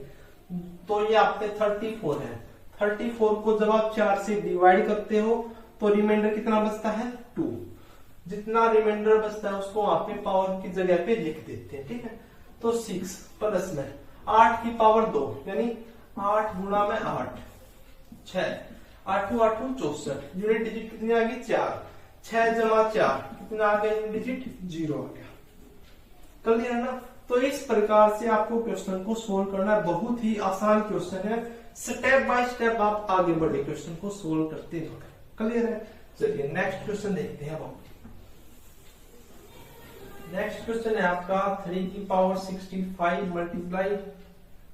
तो ये आपके 34 है। 34 को जब आप 4 से डिवाइड करते हो तो रिमाइंडर कितना बचता है 2। जितना रिमाइंडर बचता है उसको वहां पे पावर की जगह पे लिख देते हैं, ठीक है। तो 6 प्लस में 8 की पावर 2 यानी 8 गुणा में 8 6, 8 8 64, यूनिट डिजिट कितनी आ गई 4, 6 जमा 4 कितना आ गया, यूनिट डिजिट 0 आ गया। क्लियर है ना। तो इस प्रकार से आपको क्वेश्चन को सोल्व करना है, बहुत ही आसान क्वेश्चन है, स्टेप बाय स्टेप आप आगे बढ़े क्वेश्चन को सोल्व करते हो। क्लियर है। चलिए नेक्स्ट क्वेश्चन देखते हैं। अब नेक्स्ट क्वेश्चन है आपका 3 की पावर 65 मल्टीप्लाई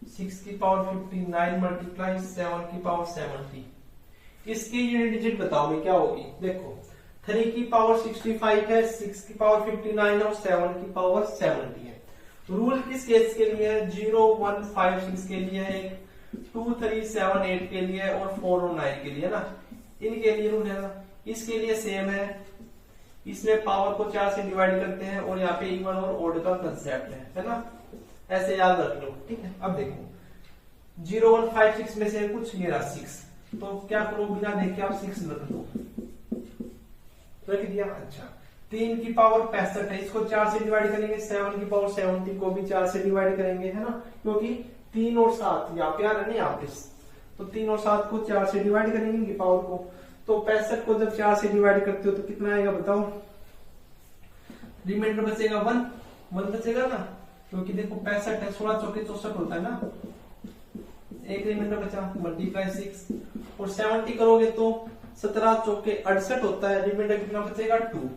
6 की पावर 59 मल्टीप्लाई 7 की पावर 70। इसकी यूनिट डिजिट बताओ मैं क्या होगी। देखो 3 की पावर 65 है, 6 की पावर 59 है और 7 की पावर 70 है। रूल किस केस के लिए है, 0 1 5 6 के लिए है, 2 3 7 8 के लिए और 4 और 9 के लिए ना, इनके लिए रूल है ना। इसके लिए सेम है, इसमें पावर को 4 से डिवाइड करते हैं और यहाँ पे इवन और ओड का कंसेप्ट है ना, ऐसे याद रख लो, ठीक है। अब देखो 0 1 5 6 में से कुछ ये रहा 6, तो क्या करो बिना देखे आप 6 रख दो, रख दिया। अच्छा 3 की पावर 65 है, इसको 4 से डिवाइड करेंगे, 7 की पावर 70 को भी 4 से डिवाइड करेंगे, है ना, क्योंकि 3 और 7 यहाँ पे आ रहे हैं यहाँ पे, तो 3 और 7 को 4 से डिवाइड करेंगे इनकी पावर को। तो 65 को जब 4 से डिवाइड करते हो तो कितना आएगा बताओ, रिमाइंडर बचेगा 1 बचेगा ना, क्योंकि देखो 65 है, 16 चौके 64 होता है ना, एक रिमाइंडर बचा, मल्टीप्लाई 6 और 70 करोगे तो 17 चौके 68 होता है, रिमाइंडर कितना बचेगा 2,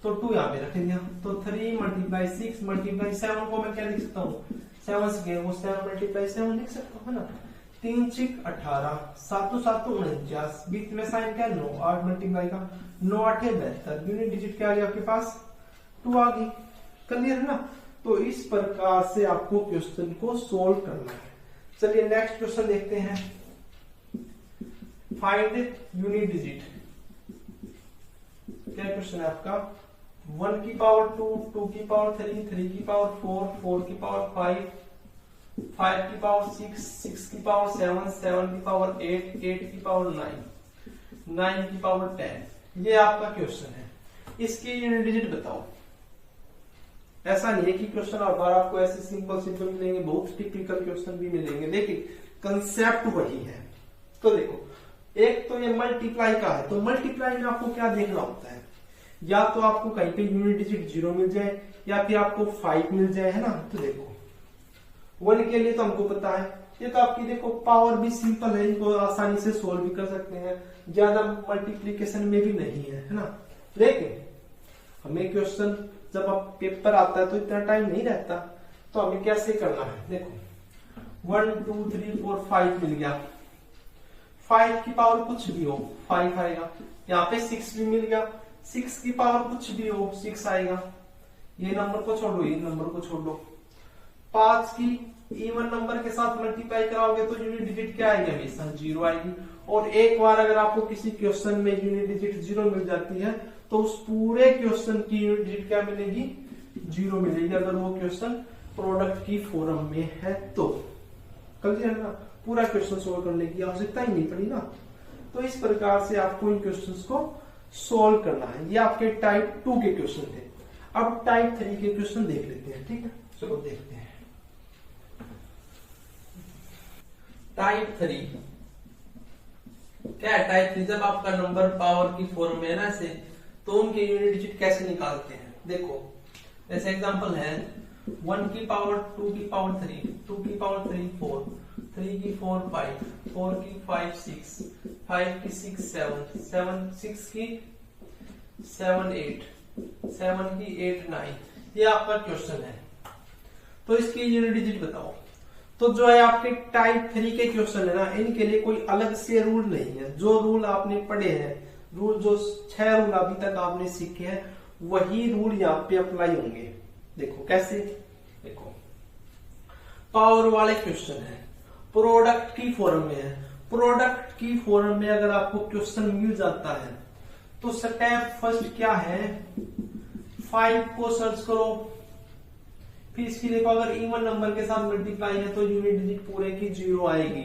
तो 2 यहाँ पे रख दिया। तो 3 मल्टीप्लाई 6 मल्टीप्लाई 7 को मैं क्या लिख सकता हूँ, 7 से वो 7 मल्टीप्लाई 7 लिख सकता हूँ, है ना। 3 6 18 7 7 49, बीच में साइन क्या 9, 8 मल्टीप्लाई का 9 8 72, यूनिट डिजिट क्या आ गया आपके पास 2 आ गई। क्लियर है ना। तो इस प्रकार से आपको क्वेश्चन को सोल्व करना है। चलिए नेक्स्ट क्वेश्चन देखते हैं। Find unit digit. क्या क्वेश्चन है आपका, 1 की पावर 2 2 की पावर 3 3 की पावर 4 4 की पावर 5 5 की पावर 6 6 की पावर 7 7 की पावर 8 8 की पावर 9 9 की पावर 10। ये आपका क्वेश्चन है, इसकी यूनिट डिजिट बताओ। ऐसा नहीं है कि क्वेश्चन हर बार आपको ऐसे सिंपल सिंपल मिलेंगे, बहुत टिपिकल क्वेश्चन भी मिलेंगे, लेकिन कंसेप्ट वही है। तो देखो एक तो ये मल्टीप्लाई का है, तो मल्टीप्लाई में आपको क्या देखना होता है, या तो आपको कहीं पे यूनिट डिजिट 0 मिल जाए या फिर आपको 5 मिल जाए, है ना। तो देखो 1 के लिए तो हमको पता है, ये तो आपकी देखो पावर भी सिंपल है, इनको आसानी से सोल्व भी कर सकते हैं, ज्यादा मल्टीप्लीकेशन में भी नहीं है ना। लेकिन हमें क्वेश्चन जब आप पेपर आता है तो इतना टाइम नहीं रहता, तो हमें कैसे करना है। देखो 1 2 3 4 5 मिल गया, 5 की पावर कुछ भी हो 5 आएगा, यहाँ पे 6 भी मिल गया, 6 की पावर कुछ भी हो 6 आएगा, ये नंबर को छोड़ दो, ये नंबर को छोड़ दो। 5 की इवन नंबर के साथ मल्टीप्लाई कराओगे तो यूनिट डिजिट क्या आएगी, हमेशा 0 आएगी। और एक बार अगर आपको किसी क्वेश्चन में यूनिट डिजिट 0 मिल जाती है तो उस पूरे क्वेश्चन की यूनिट डिजिट क्या मिलेगी, 0 मिलेगी, अगर वो क्वेश्चन प्रोडक्ट की फॉर्म में है तो। क्लियर है ना। पूरा क्वेश्चन सोल्व करने की आवश्यकता ही नहीं पड़ी ना। तो इस प्रकार से आपको इन क्वेश्चंस को सोल्व करना है। ये आपके टाइप 2 के क्वेश्चन थे। अब टाइप 3 के क्वेश्चन देख लेते हैं, ठीक है। चलो देखते हैं टाइप 3 क्या है। टाइप 3 जब आपका नंबर पावर की फॉर्म में है ना से, तो उनके यूनिट डिजिट कैसे निकालते हैं। देखो जैसे एग्जांपल है 1 की पावर 2 की पावर 3 2 की पावर 3 4 3 की 4 5 4 की 5 6 5 की 6 7 7 6 की 7 8 7 की 8 9। ये आपका क्वेश्चन है, तो इसकी यूनिट डिजिट बताओ। तो जो है आपके टाइप 3 के क्वेश्चन है ना, इनके लिए कोई अलग से रूल नहीं है। जो रूल आपने पढ़े हैं, रूल जो 6 रूल अभी तक आपने सीखे हैं, वही रूल यहाँ पे अप्लाई होंगे। देखो कैसे, देखो पावर वाले क्वेश्चन है, प्रोडक्ट की फॉर्म में है। प्रोडक्ट की फॉर्म में अगर आपको क्वेश्चन मिल जाता है तो स्टेप फर्स्ट क्या है, 5 को सर्च करो। फिर इसकी देखो अगर इवन नंबर के साथ मल्टीप्लाई है तो यूनिट डिजिट पूरे की 0 आएगी।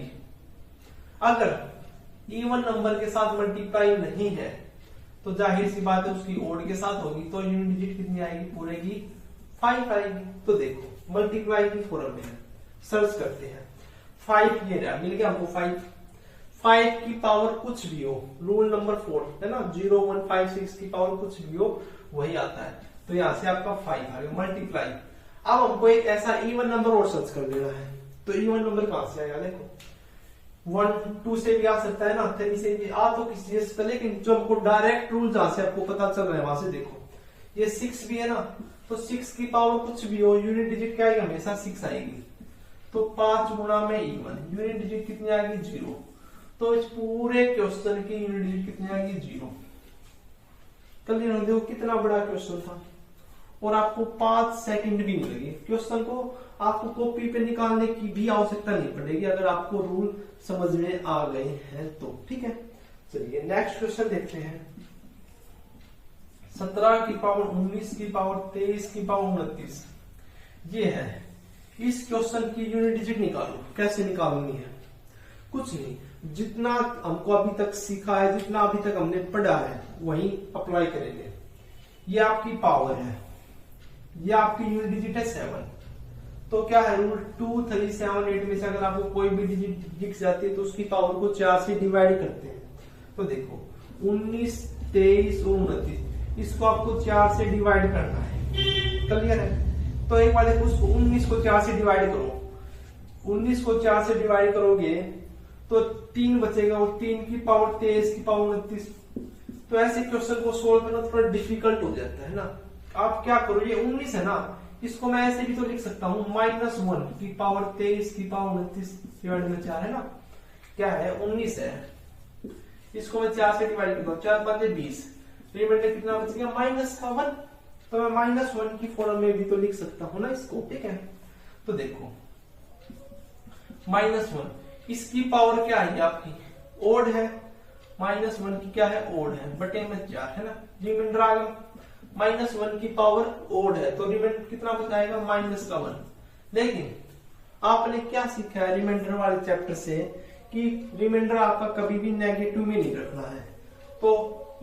अगर इवन नंबर के साथ मल्टीप्लाई नहीं है तो जाहिर सी बात है उसकी ओड के साथ होगी, तो यूनिट डिजिट कितनी आएगी, पूरे की 5 आएगी। तो देखो मल्टीप्लाई की फॉर्म में है, सर्च करते हैं 5, ये रहा, मिल गया हमको 5 की पावर कुछ भी हो, रूल नंबर 4 है ना, 0 1 5 6 की पावर कुछ भी हो वही आता है। तो यहां से आपका 5 आ गया मल्टीप्लाई। अब हमको एक ऐसा इवन नंबर और सर्च कर देना है, तो इवन नंबर कहां से आएगा, देखो 1 2 से भी आ सकता है ना, 3 से भी आ तो किसी चीज से, लेकिन जो हमको डायरेक्ट रूल जहां से आपको पता चल रहा है वहां से देखो, ये 6 भी है ना, तो 6 की पावर कुछ भी हो, यूनिट डिजिट क्या आएगी, हमेशा 6 आएगी। तो 5 गुणा में इवन, यूनिट डिजिट कितनी आएगी, 0। तो इस पूरे क्वेश्चन की यूनिट डिजिट कितनी आएगी, 0। क्लियर, देखो कितना बड़ा क्वेश्चन था और आपको 5 सेकंड भी मिलेगी। क्वेश्चन को आपको कॉपी पे निकालने की भी आवश्यकता नहीं पड़ेगी अगर आपको रूल समझ में आ गए हैं तो, ठीक है। चलिए नेक्स्ट क्वेश्चन देखते हैं। 17 की पावर 19 की पावर 23 की पावर 29, ये है। इस क्वेश्चन की यूनिट डिजिट निकालो। कैसे निकालनी है, कुछ नहीं, जितना हमको अभी तक सीखा है, जितना अभी तक हमने पढ़ा है वही अप्लाई करेंगे। ये आपकी पावर है, ये आपकी यूनिट डिजिट है 7। तो क्या है रूल, 2 3 7 8 में से अगर आपको कोई भी डिजिट दिख जाती है तो उसकी पावर को 4 से डिवाइड करते हैं। तो देखो 19 23 और 29, इसको आपको 4 से डिवाइड करना है। क्लियर है, तो एक बार देखो उसको 19 को 4 से डिवाइड करो, 19 को 4 से डिवाइड करोगे तो 3 बचेगा, और 3 की पावर 23 की पावर 29। तो ऐसे क्वेश्चन को सोल्व करना थोड़ा डिफिकल्ट हो जाता है ना। आप क्या करो, ये 19 है ना, इसको मैं ऐसे भी तो लिख सकता हूं, -1 की पावर 23 की पावर 29 डिवाइड में 4 है ना, क्या है 19 है, इसको मैं 4 से डिवाइड करता हूँ, 4 5 20, रिमाइंडर कितना बच गया, -1। तो मैं -1 की फॉर्म में भी तो लिख सकता हूं ना इसको, ठीक है। तो देखो -1, इसकी पावर क्या है आपकी, ओड है, -1 की क्या है, ओड है, बटे में 4 है ना, रिमाइंडर आ गया। -1 की पावर ओड है तो रिमाइंडर कितना बचाएगा, -1। लेकिन आपने क्या सीखा है रिमाइंडर वाले चैप्टर से कि रिमाइंडर आपका कभी भी नेगेटिव में नहीं रखना है। तो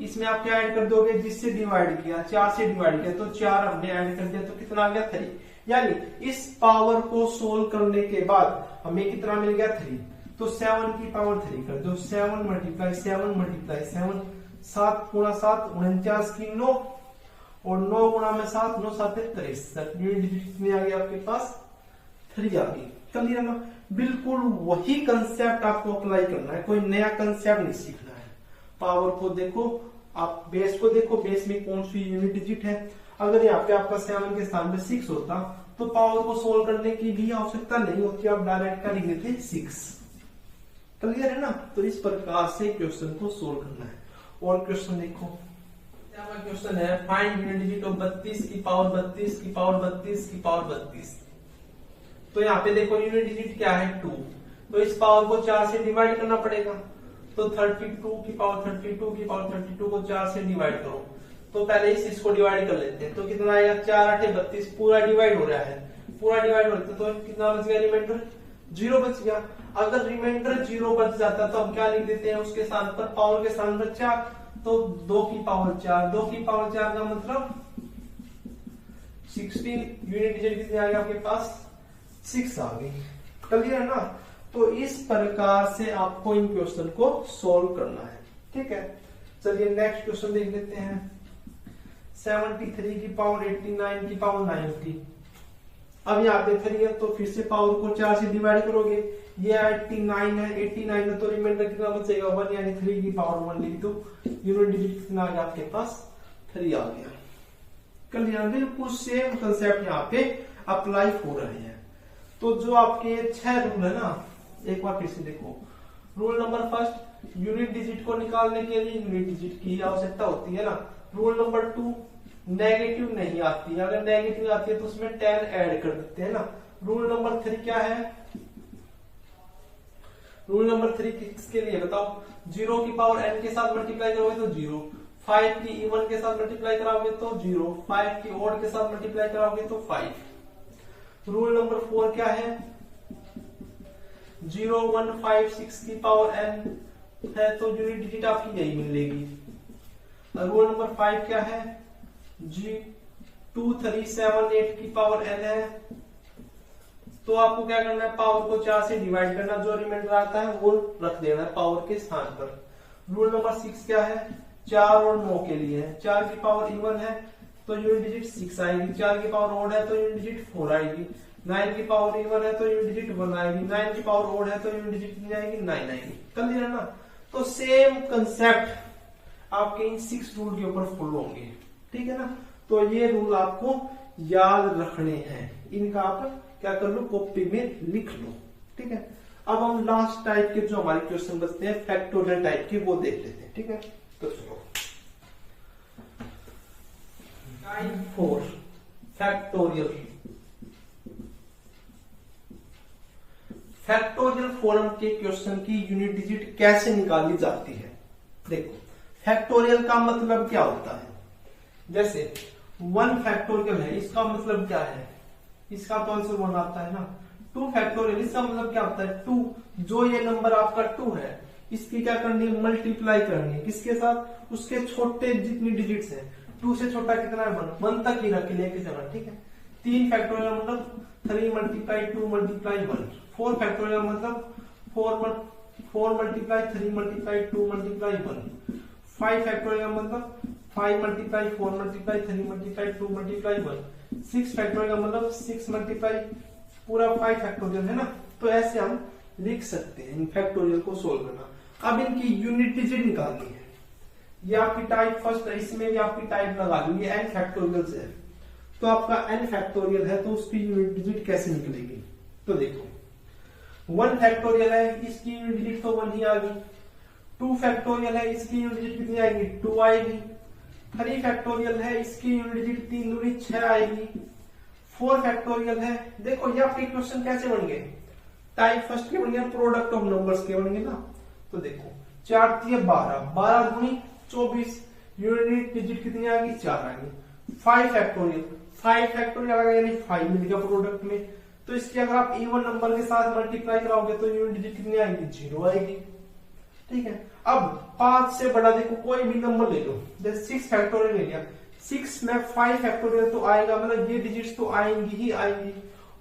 इसमें आप क्या ऐड कर दोगे, जिससे डिवाइड किया, 4 से डिवाइड किया, तो 4 हमने ऐड कर दिया, तो कितना आ गया 3। यानी इस पावर को सोल्व करने के बाद हमें कितना मिल गया, 3। तो 7 की पावर 3 कर दो, 7 मल्टीप्लाई 7 मल्टीप्लाई 7, 7 गुणा 7 49 की 9, और 9 गुणा में 7, 9 7 63, कितनी आ गई आपके पास, 3 आ गई। क्लियर है ना, बिल्कुल वही कंसेप्ट आपको अप्लाई करना है, कोई नया कंसेप्ट नहीं सीखना है। पावर को देखो, आप बेस को देखो, बेस में कौन सी यूनिट डिजिट है। अगर यहाँ पे आपका 7 के स्थान पे 6 होता तो पावर को सोल्व करने की भी आवश्यकता नहीं होती, आप डायरेक्ट कर लेते 6। क्लियर है ना, तो इस प्रकार से क्वेश्चन को सोल्व करना है। और क्वेश्चन देखो, क्वेश्चन है फाइंड यूनिट डिजिट ऑफ 32 की पावर 32 की पावर 32 की पावर 32। तो यहाँ पे देखो यूनिट डिजिट क्या है, 2। तो इस पावर को 4 से डिवाइड करना पड़ेगा, तो 32 की पावर 32 की पावर 32 को 4 से डिवाइड करो। तो पहले इसको डिवाइड कर लेते हैं, तो कितना आएगा, 4 8 32, पूरा डिवाइड हो रहा है, पूरा डिवाइड हो रहा है, तो कितना बच गया, रिमाइंडर 0 बच गया। अगर रिमाइंडर 0 बच जाता तो हम क्या लिख देते हैं, उसके स्थान पर, पावर के स्थान पर 4, तो 2 की पावर 4, 2 की पावर 4 का मतलब 16, यूनिट डिजिट कितनी आ गई आपके पास, 6 आ गई। क्लियर है ना, तो इस प्रकार से आपको इन क्वेश्चन को सॉल्व करना है, ठीक है। चलिए नेक्स्ट क्वेश्चन देख लेते हैं। 73 की पावर 89 की पावर 90। अब यहाँ पे 3 है तो फिर से पावर को 4 से डिवाइड करोगे, ये 89 है, 89 है तो रिमाइंडर कितना बचेगा, 1, यानी 3 की पावर 1 लिख दो, यूनिट डिजिट कितना आ गया आपके पास, 3 आ गया। क्लियर, बिल्कुल सेम कंसेप्ट यहाँ पे अप्लाई हो रहे हैं। तो जो आपके 6 रूल है ना, एक बार फिर से देखो। Rule number first, unit digit को निकालने के लिए यूनिट डिजिट की आवश्यकता होती है ना। रूल नंबर 2, नेगेटिव नहीं आती है, अगर नेगेटिव आती है तो उसमें 10 ऐड कर देते हैं ना। रूल नंबर 3 क्या है? रूल नंबर 3 किसके लिए बताओ? 0 की पावर n के साथ मल्टीप्लाई करोगे तो 0, 5 की इवन के साथ मल्टीप्लाई कराओगे तो 0, 5 की ऑड के साथ मल्टीप्लाई कराओगे तो 5। रूल नंबर 4 क्या है? 0, 1, 5, 6 की पावर n है तो यूनिट डिजिट आपकी यही मिलेगी। रूल नंबर 5 क्या है? 2, 3, 7, 8 की पावर n है तो आपको क्या करना है? पावर को 4 से डिवाइड करना, जो रिमाइंडर आता है वो रख देना है पावर के स्थान पर। रूल नंबर 6 क्या है? 4 और 9 के लिए है। 4 की पावर इवन है तो यूनिट डिजिट 6 आएगी, 4 की पावर ऑड है तो यूनिट डिजिट 4 आएगी, 9 की पावर इवन है तो यूनिट डिजिट 1 आएगी, 9 की पावर ऑड है तो यूनिट डिजिट कितनी आएगी? 9 आएगी। कर दिया ना? तो सेम कंसेप्ट आपके इन 6 रूल के ऊपर फॉलो होंगे, ठीक है ना। तो ये रूल आपको याद रखने हैं, इनका आप क्या कर लो? कॉपी में लिख लो, ठीक है। अब हम लास्ट टाइप के जो हमारे क्वेश्चन बचते हैं फैक्टोरियल टाइप के, वो देख लेते हैं, ठीक है। तो चलो, टाइप 4 फैक्टोरियल। फैक्टोरियल फॉर्म के क्वेश्चन की यूनिट डिजिट कैसे निकाली जाती है? देखो, फैक्टोरियल का मतलब क्या होता है? जैसे 1 फैक्टोरियल है, इसका मतलब क्या है? इसका तो आंसर 1 आता है ना। 2 फैक्टोरियल, इसका मतलब क्या होता है? 2, जो ये नंबर आपका 2 है, इसकी क्या करनी है? मल्टीप्लाई करनी है किसके साथ? उसके छोटे जितनी डिजिट्स हैं। 2 से छोटा कितना है? 1 तक ही रख लेके चलना, ठीक है। 3 फैक्टोरियल मतलब 3 मल्टीप्लाई 2 मल्टीप्लाई 1। 4 फैक्टोरियल मतलब 4 मल्टीप्लाई 3 मल्टीप्लाई 2 मल्टीप्लाई 1। 5 फैक्टोरियल मतलब 5 multiply 4 multiply 3 multiply 2 multiply 1। 6 factorial मतलब 6 मल्टीप्लाई पूरा 5 फैक्टोरियल है ना। तो ऐसे हम लिख सकते हैं इन फैक्टोरियल को सोल्व करना। अब इनकी यूनिट डिजिट निकालनी है। ये आपकी टाइप फर्स्ट है, इसमें भी आपकी टाइप लगा लो, ये n फैक्टोरियल है तो आपका n फैक्टोरियल है तो उसकी यूनिट डिजिट कैसे निकलेगी? तो देखो, 1 फैक्टोरियल है, इसकी यूनिट डिजिट तो 1 ही आ गई। 2 फैक्टोरियल है, इसकी यूनिट डिजिट कितनी आएगी? 2 आएगी। 3 फैक्टोरियल है, इसकी यूनिट डिजिट 3 दूनी 6 आएगी। 4 फैक्टोरियल है, देखो ये आपके क्वेश्चन कैसे बन गए? टाइप फर्स्ट के बन गए, प्रोडक्ट ऑफ नंबर्स के बन गए ना। तो देखो 4 12, 12 दूनी 24, यूनिट डिजिट कितनी आ गई? 4 आ गई। 5 फैक्टोरियल, 5 फैक्टोरियल आ गया, यानी 5 मिल गया प्रोडक्ट में। तो इसकी अगर आप इवन नंबर के साथ मल्टीप्लाई कराओगे तो यूनिट डिजिट कितनी आएगी? 0 आएगी, ठीक है। अब 5 से बड़ा देखो कोई भी नंबर ले लो, जैसे 6 फैक्टोरियल ले लिया, 6 में 5 फैक्टोरियल तो आएगा, मतलब ये डिजिट्स तो आएंगी ही आएंगी,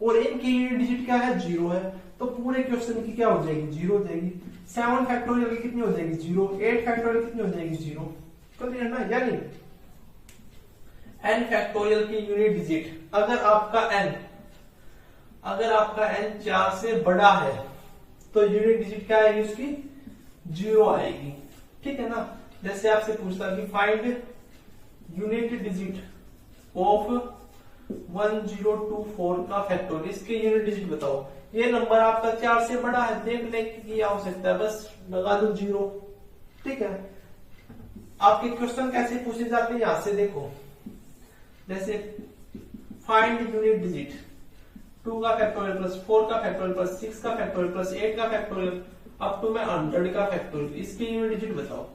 और इनकी यूनिट डिजिट क्या है? 0 है, तो पूरे क्वेश्चन की क्या हो जाएगी? 0 हो जाएगी। 7 फैक्टोरियल की कितनी हो जाएगी? 0। 8 फैक्टोरियल कितनी हो जाएगी? 0। क्लियर ना? यानी n फैक्टोरियल की यूनिट डिजिट अगर आपका n 4 से बड़ा है तो यूनिट डिजिट क्या आएगी? उसकी 0 आएगी, ठीक है ना। जैसे आपसे पूछता कि फाइंड यूनिट डिजिट ऑफ 1024 का फैक्टोरियल, इसके यूनिट डिजिट बताओ। ये नंबर आपका 4 से बड़ा है, देखने की आवश्यकता है, बस लगा दो 0, ठीक है। आपके क्वेश्चन कैसे पूछे जाते हैं? यहां से देखो, जैसे फाइंड यूनिट डिजिट 2 का फैक्टोरियल प्लस 4 का फैक्टोरियल प्लस 6 का फैक्टोरियल प्लस 8 का फैक्टोरियल अप टू में 100 का फैक्टोरियल, इसकी यूनिट डिजिट बताओ।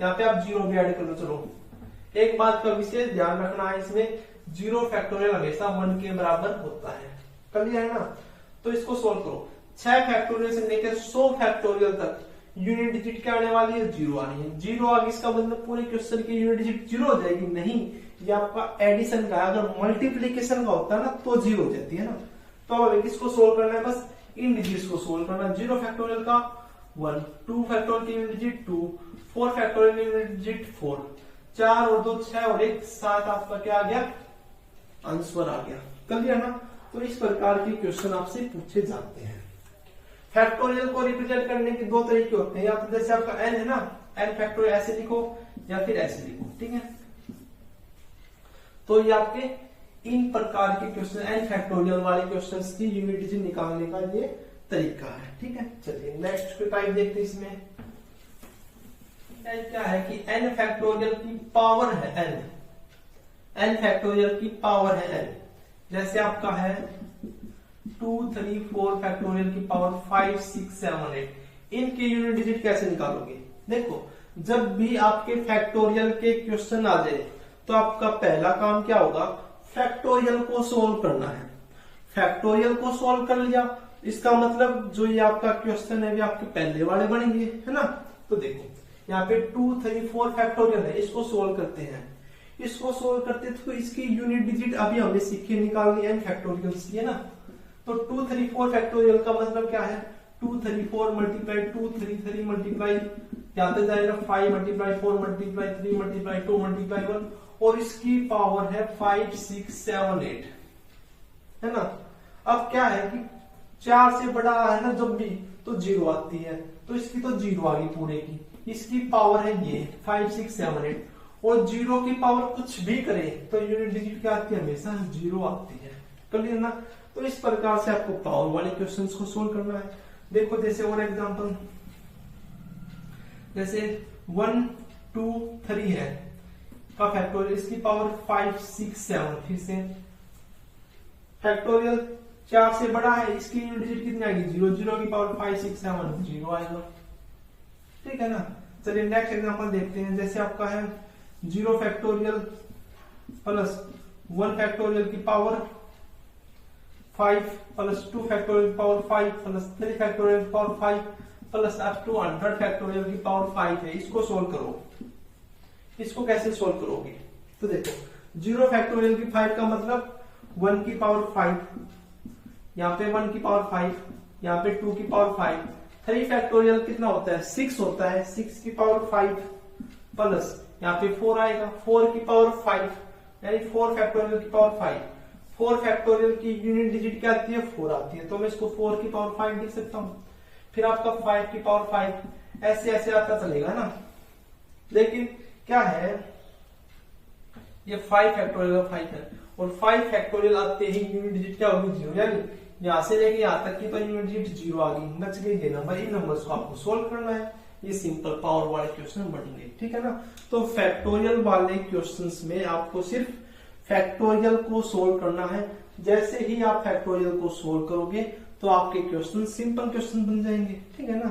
यहाँ पे आप 0 भी ऐड कर लो। चलो, एक बात का विशेष ध्यान रखना है, इसमें 0 फैक्टोरियल हमेशा 1 के बराबर होता है, क्लियर है ना। तो इसको सोल्व करो। 6 फैक्टोरियल से लेकर 100 फैक्टोरियल तक यूनिट डिजिट क्या आने वाली है? 0 आनी है। 0 आ गई, इसका मतलब पूरे क्वेश्चन की यूनिट डिजिट 0 हो जाएगी? नहीं, ये आपका एडिशन का, अगर मल्टीप्लीकेशन का होता है ना तो 0 हो जाती है ना। तो अब किसको सोल्व करना है? बस इन डिजिट्स को सोल्व करना। 0 फैक्टोरियल का 1, 2 फैक्टोरियल की यूनिट डिजिट 2, 4 फैक्टोरियल की यूनिट डिजिट 4, 4 और 2 6 और 1 7, आपका क्या आ गया? आंसर आ गया, क्लियर ना। तो इस प्रकार के क्वेश्चन आपसे पूछे जाते हैं। फैक्टोरियल को रिप्रेजेंट करने के 2 तरीके होते हैं, या तो जैसे आपका n है ना, n फैक्टोरियल ऐसे लिखो या फिर ऐसे लिखो, ठीक है। तो ये आपके इन प्रकार के क्वेश्चन एन फैक्टोरियल वाले क्वेश्चंस की यूनिट डिजिट निकालने का ये तरीका है। ठीक है, चलिए नेक्स्ट टाइप देखते हैं। इसमें क्या है कि एन फैक्टोरियल की पावर है एन फैक्टोरियल की पावर है एन। जैसे आपका है 2 3 4 फैक्टोरियल की पावर 5 6 7 8, इनके यूनिट डिजिट कैसे निकालोगे? देखो, जब भी आपके फैक्टोरियल के क्वेश्चन आ जाए तो आपका पहला काम क्या होगा? फैक्टोरियल को सोल्व करना है। फैक्टोरियल को सोल्व कर लिया, इसका मतलब जो ये आपका क्वेश्चन है, आपके पहले वाले बनेंगे, है ना। तो देखो यहाँ पे 2 3 4 फैक्टोरियल है, इसको सोल्व करते हैं। इसको सोल्व करते तो इसकी यूनिट डिजिट अभी हमें सीखे निकालनी है फैक्टोरियल की, है ना। तो 2 3 4 फैक्टोरियल का मतलब क्या है? 2 3 4 मल्टीप्लाई 2 3 3 मल्टीप्लाई यहाँ पे जाएगा 5 मल्टीप्लाई 4 मल्टीप्लाई 3 मल्टीप्लाई 2 मल्टीप्लाई 1, और इसकी पावर है 5 6 7 8, है ना। अब क्या है कि 4 से बड़ा है ना जब भी, तो 0 आती है, तो इसकी तो 0 आ गई पूरे की। इसकी पावर है ये 5 6 7 8, और 0 की पावर कुछ भी करे तो यूनिट डिजिट क्या आती है? हमेशा 0 आती है। क्लियर ना। तो इस प्रकार से आपको पावर वाले क्वेश्चंस को सोल्व करना है। देखो जैसे और एग्जांपल, जैसे 1 2 3 है का फैक्टोरियल, इसकी पावर 5 6 7, फिर से फैक्टोरियल 4 से बड़ा है, इसकी यूनिट डिजिट कितनी आएगी? 0 0 की पावर 5 6 7 0 आएगा। ठीक है ना। चलिए नेक्स्ट एग्जांपल देखते हैं। जैसे आपका है 0 फैक्टोरियल प्लस 1 फैक्टोरियल की पावर 5 प्लस 2 फैक्टोरियल की पावर 5 प्लस 3 फैक्टोरियल की power 5 plus up to 100 factorial की पावर 5 है। इसको सोल्व करो। इसको कैसे सोल्व करोगे? तो देखो 0 फैक्टोरियल की 5 का मतलब 1 की पावर 5, यहाँ पे 1 की पावर 5, यहाँ पे 2 की पावर 5। 3 फैक्टोरियल कितना होता है? 6 होता है, 6 की पावर 5 प्लस यहाँ पे 4 आएगा, 4 की पावर 5, यानी 4 फैक्टोरियल की पावर 5। 4 फैक्टोरियल की यूनिट डिजिट क्या आती है? 4 आती है, तो मैं इसको 4 की पावर 5 लिख सकता हूँ। फिर आपका 5 की पावर 5, ऐसे ऐसे आता चलेगा ना। लेकिन क्या है, ये 5 फैक्टोरियल 5 है, और 5 फैक्टोरियल आते ही यूनिट डिजिट क्या होगी? 0, यानी यहां से लेके यहां तक की तो यूनिट डिजिट 0 आ गई, बच गई ये नंबर। इन नंबर्स को आपको सोल्व करना है। ये सिंपल पावर वाले क्वेश्चन बनेंगे। ठीक है ना। तो फैक्टोरियल वाले क्वेश्चंस में आपको सिर्फ फैक्टोरियल को सोल्व करना है। जैसे ही आप फैक्टोरियल को सोल्व करोगे तो आपके क्वेश्चन सिंपल क्वेश्चन बन जाएंगे। ठीक है ना।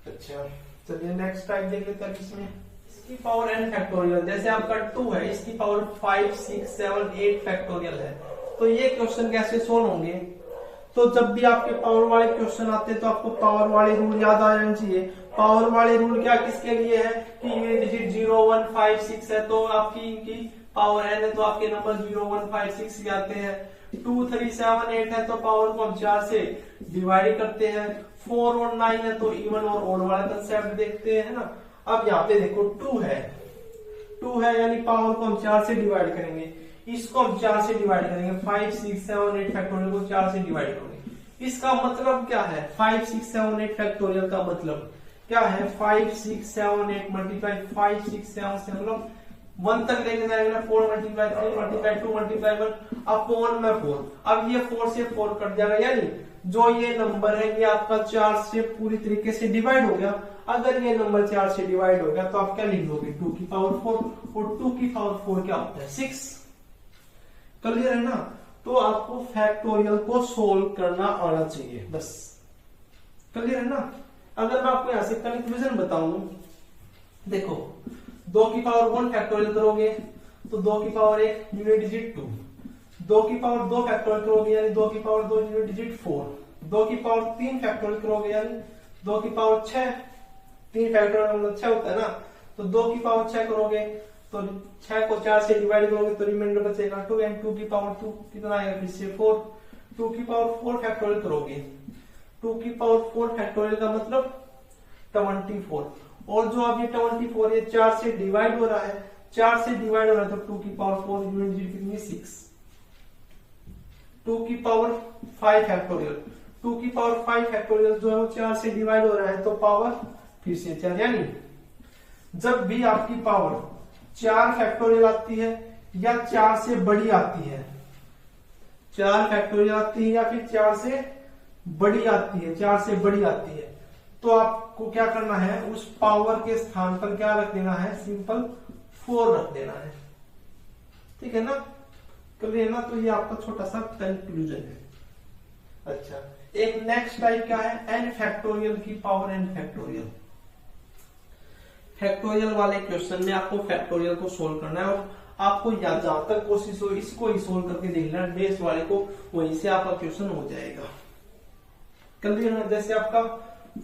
अच्छा, चलिए नेक्स्ट टाइप देख लेते हैं। इसमें इसकी पावर n फैक्टोरियल, जैसे आपका 2 है, इसकी पावर 5 6 7 8 फैक्टोरियल है। तो ये क्वेश्चन कैसे सोल्व होंगे? तो जब भी आपके पावर वाले क्वेश्चन आते हैं तो आपको पावर वाले रूल याद आ जाने चाहिए। पावर वाले रूल क्या किसके लिए है कि यूनिट डिजिट 0 1 5 6 है, तो आपकी इनकी पावर n है, तो आपके नंबर 0 1 5 6 आते हैं। 2 3 7 8 है, तो पावर को हम 4 से डिवाइड करते हैं। 4 और 9 है, तो इवन और ओड वाला कंसेप्ट देखते हैं, है ना। अब यहाँ पे देखो 2 है, यानी पावर को हम 4 से डिवाइड करेंगे, इसको हम 4 से डिवाइड करेंगे। 5 6 7 8 फैक्टोरियल को 4 से डिवाइड करोगे। इसका मतलब क्या है? 5 6 7 8 फैक्टोरियल का मतलब क्या है? 5 6 7 8 मल्टीप्लाई 5 6 7 से मतलब 1 तक लेके जाएगा। 4 मल्टीप्लाई 3 मल्टीप्लाई 2 मल्टीप्लाई 1 अपॉन में 4। अब ये 4 से 4 कट जाएगा, यानी जो ये नंबर है ये आपका 4 से पूरी तरीके से डिवाइड हो गया। अगर ये नंबर 4 से डिवाइड हो गया तो आप क्या लिख दोगे? 2 की पावर 4, और 2 की पावर 4 क्या होता है? 6। क्लियर है ना। तो आपको फैक्टोरियल को सोल्व करना आना चाहिए, बस। क्लियर है ना। अगर मैं आपको यहां से कंक्लूजन बताऊं, देखो 2 की पावर 1 फैक्टोरियल करोगे तो 2 की पावर 1 यूनिट डिजिट 2, 2 की पावर 2 फैक्टोरियल करोगे यानी 2 की पावर 2 यूनिट डिजिट 4, 2 की पावर 3 फैक्टोरियल करोगे यानी 2 की पावर 6, 3 फैक्टोरियल मतलब 6 होता है ना, तो 2 की पावर 6 करोगे तो 6 को 4 से डिवाइड करोगे तो रिमाइंडर बचेगा 2, एंड 2 की पावर 2 कितना आएगा? फिर से 4। 2 की पावर 4 फैक्टोरियल करोगे, 2 की पावर 4 फैक्टोरियल का मतलब 24, और जो अब ये 24 ये 4 से डिवाइड हो रहा है, 4 से डिवाइड हो रहा है, तो 2 की पावर 4 यूनिट डिजिट कितनी? 6। 2 की पावर 5 फैक्टोरियल, 2 की पावर 5 फैक्टोरियल जो है वो 4 से डिवाइड हो रहा है, तो पावर फिर से 4। यानी जब भी आपकी पावर 4 फैक्टोरियल आती है या 4 से बड़ी आती है 4 फैक्टोरियल आती है या फिर 4 से बड़ी आती है, 4 से बड़ी आती है, तो आपको क्या करना है, उस पावर के स्थान पर क्या रख देना है, सिंपल 4 रख देना है। ठीक है ना, क्लियर है ना। तो ये आपका छोटा सा कंक्लूजन है। अच्छा, एक नेक्स्ट टाइप क्या है, n फैक्टोरियल की पावर n फैक्टोरियल। फैक्टोरियल वाले क्वेश्चन में आपको फैक्टोरियल को सोल्व करना है, और आपको जहां तक कोशिश हो इसको ही सोल्व करके देखना है, बेस वाले को, वहीं से आपका क्वेश्चन हो जाएगा। क्लियर है। जैसे आपका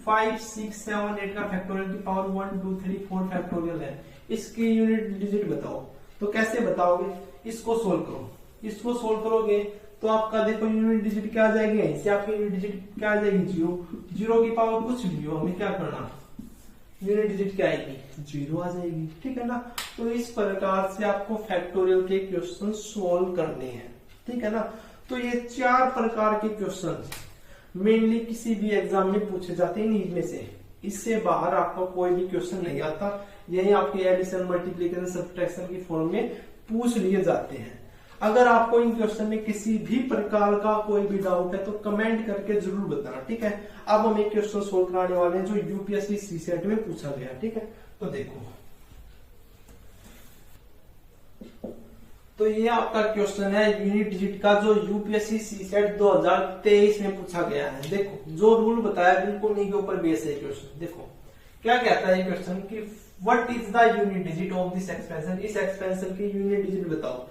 5, 6, 7, 8 का फैक्टोरियल की पावर 1, 2, 3, 4 फैक्टोरियल है, इसकी यूनिट डिजिट बताओ। तो कैसे बताओगे, इसको सोल्व करो। इसको सोल्व करोगे तो आपका देखो यूनिट डिजिट क्या आ जाएगी, इससे आपकी यूनिट डिजिट क्या आ जाएगी, 0। 0 की पावर कुछ भी हो, हमें क्या करना, यूनिट डिजिट क्या आएगी, 0 आ जाएगी। ठीक है ना। तो इस प्रकार से आपको फैक्टोरियल के क्वेश्चन सोल्व करने हैं। ठीक है ना। तो ये 4 प्रकार के क्वेश्चन मेनली किसी भी एग्जाम में पूछे जाते हैं इनमें से। इससे बाहर आपको कोई भी क्वेश्चन नहीं आता। यही आपके एडिशन, मल्टीप्लिकेशन, सब्ट्रैक्शन की फॉर्म में पूछ लिए जाते हैं। अगर आपको इन क्वेश्चन में किसी भी प्रकार का कोई भी डाउट है तो कमेंट करके जरूर बताना। ठीक है। अब हम एक क्वेश्चन सोल्व कराने वाले हैं जो यूपीएससी सीसेट में पूछा गया। ठीक है, तो देखो, तो ये आपका क्वेश्चन है यूनिट डिजिट का, जो यूपीएससी सीसेट 2023 में पूछा गया है। देखो, जो रूल बताया बिल्कुल नहीं के ऊपर बेस है क्वेश्चन। देखो क्या कहता है ये क्वेश्चन कि what is the unit digit of this expansion, इस एक्सपेंशन की यूनिट डिजिट बताओ।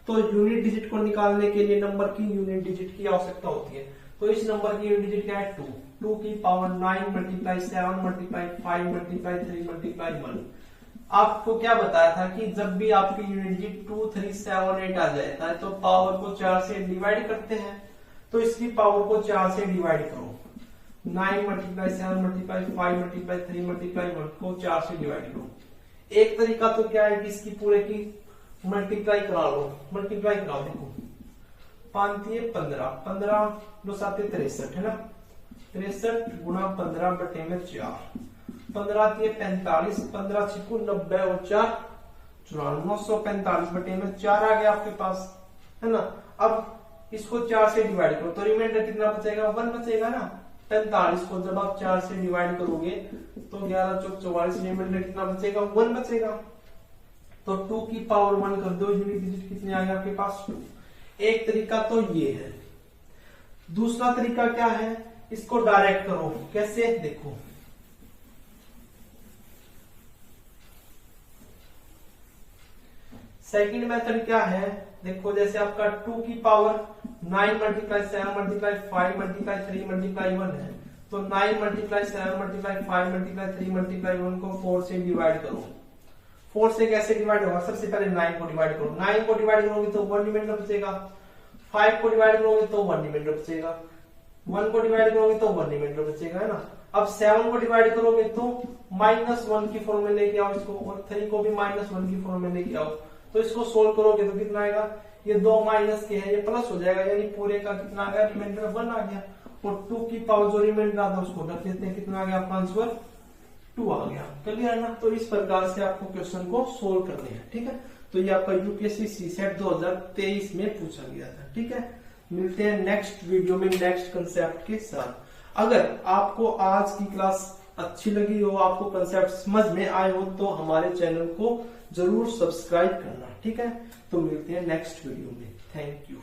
तो यूनिट डिजिट को निकालने के लिए नंबर की यूनिट डिजिट की आवश्यकता होती है। तो इस नंबर की यूनिट डिजिट क्या है, 2। 2 की power 9 multiply 7 multiply 5 multiply 3 multiply 1। आपको क्या बताया था कि जब भी आपकी यूनिट डिजिट 2, 3, 7, 8 आ जाता है तो पावर को 4 से डिवाइड करते हैं। तो इसकी पावर को 4 से डिवाइड करो। 9 मल्टीप्लाई 7 मल्टीप्लाई 5 मल्टीप्लाई 3 मल्टीप्लाई 1 को 4 से डिवाइड करो। एक तरीका तो क्या है कि इसकी पूरे की मल्टीप्लाई करा लो। मल्टीप्लाई कराओ, देखो 5 × 15, 15 × 7 = 63 है ना। 63 × 15 बटे में 4, 15 × 45, 15 × 6 = 90 और 4 = 94, 945 बटे में 4 आ गया आपके पास, है ना। अब इसको 4 से डिवाइड करो तो रिमाइंडर कितना बचेगा, 1 बचेगा ना। 45 को जब आप 4 से डिवाइड करोगे तो 11 × 4 = 44, रिमाइंडर कितना बचेगा, 1 बचेगा। तो 2 की पावर 1 कर दो, यूनिट डिजिट कितने आ गए आपके पास, 2। एक तरीका तो ये है। दूसरा तरीका क्या है, इसको डायरेक्ट करो। कैसे, देखो सेकंड मेथड क्या है, देखो जैसे आपका 2 की power 9 multiply 7 multiply 5 multiply 3 multiply 1 है। तो 9 मल्टीप्लाई 7 मल्टीप्लाई 5 मल्टीप्लाई 3 मल्टीप्लाई 1 को 4 से डिवाइड करो। 4 से कैसे डिवाइड होगा, सबसे पहले 9 को डिवाइड करो। 9 को डिवाइड करोगे तो 1 रिमाइंडर बचेगा। 5 को डिवाइड करोगे तो 1 रिमाइंडर बचेगा। 1 को डिवाइड करोगे तो 1 रिमाइंडर बचेगा, है ना। अब 7 को डिवाइड करोगे तो -1 की फॉर्म में लेके आओ इसको, और 3 को भी -1 की फॉर्म में लेके आओ। तो इसको सोल्व करोगे तो कितना आएगा, ये 2 माइनस के है, ये प्लस हो जाएगा, यानी पूरे का कितना आ गया, रिमाइंडर 1 आ गया। और 2 की पावर जो रिमाइंडर आता है उसको रख देते हैं, कितना आ गया आपका आंसर, 2 आ गया। क्लियर है ना। तो इस प्रकार से आपको क्वेश्चन को सोल्व करने हैं। ठीक है, तो ये आपका यूपीएससी सीसेट 2023 में पूछा गया था। ठीक है, मिलते हैं नेक्स्ट वीडियो में नेक्स्ट कंसेप्ट के साथ। अगर आपको आज की क्लास अच्छी लगी हो, आपको कंसेप्ट समझ में आए हो, तो हमारे चैनल को जरूर सब्सक्राइब करना। ठीक है, तो मिलते हैं नेक्स्ट वीडियो में। Thank you.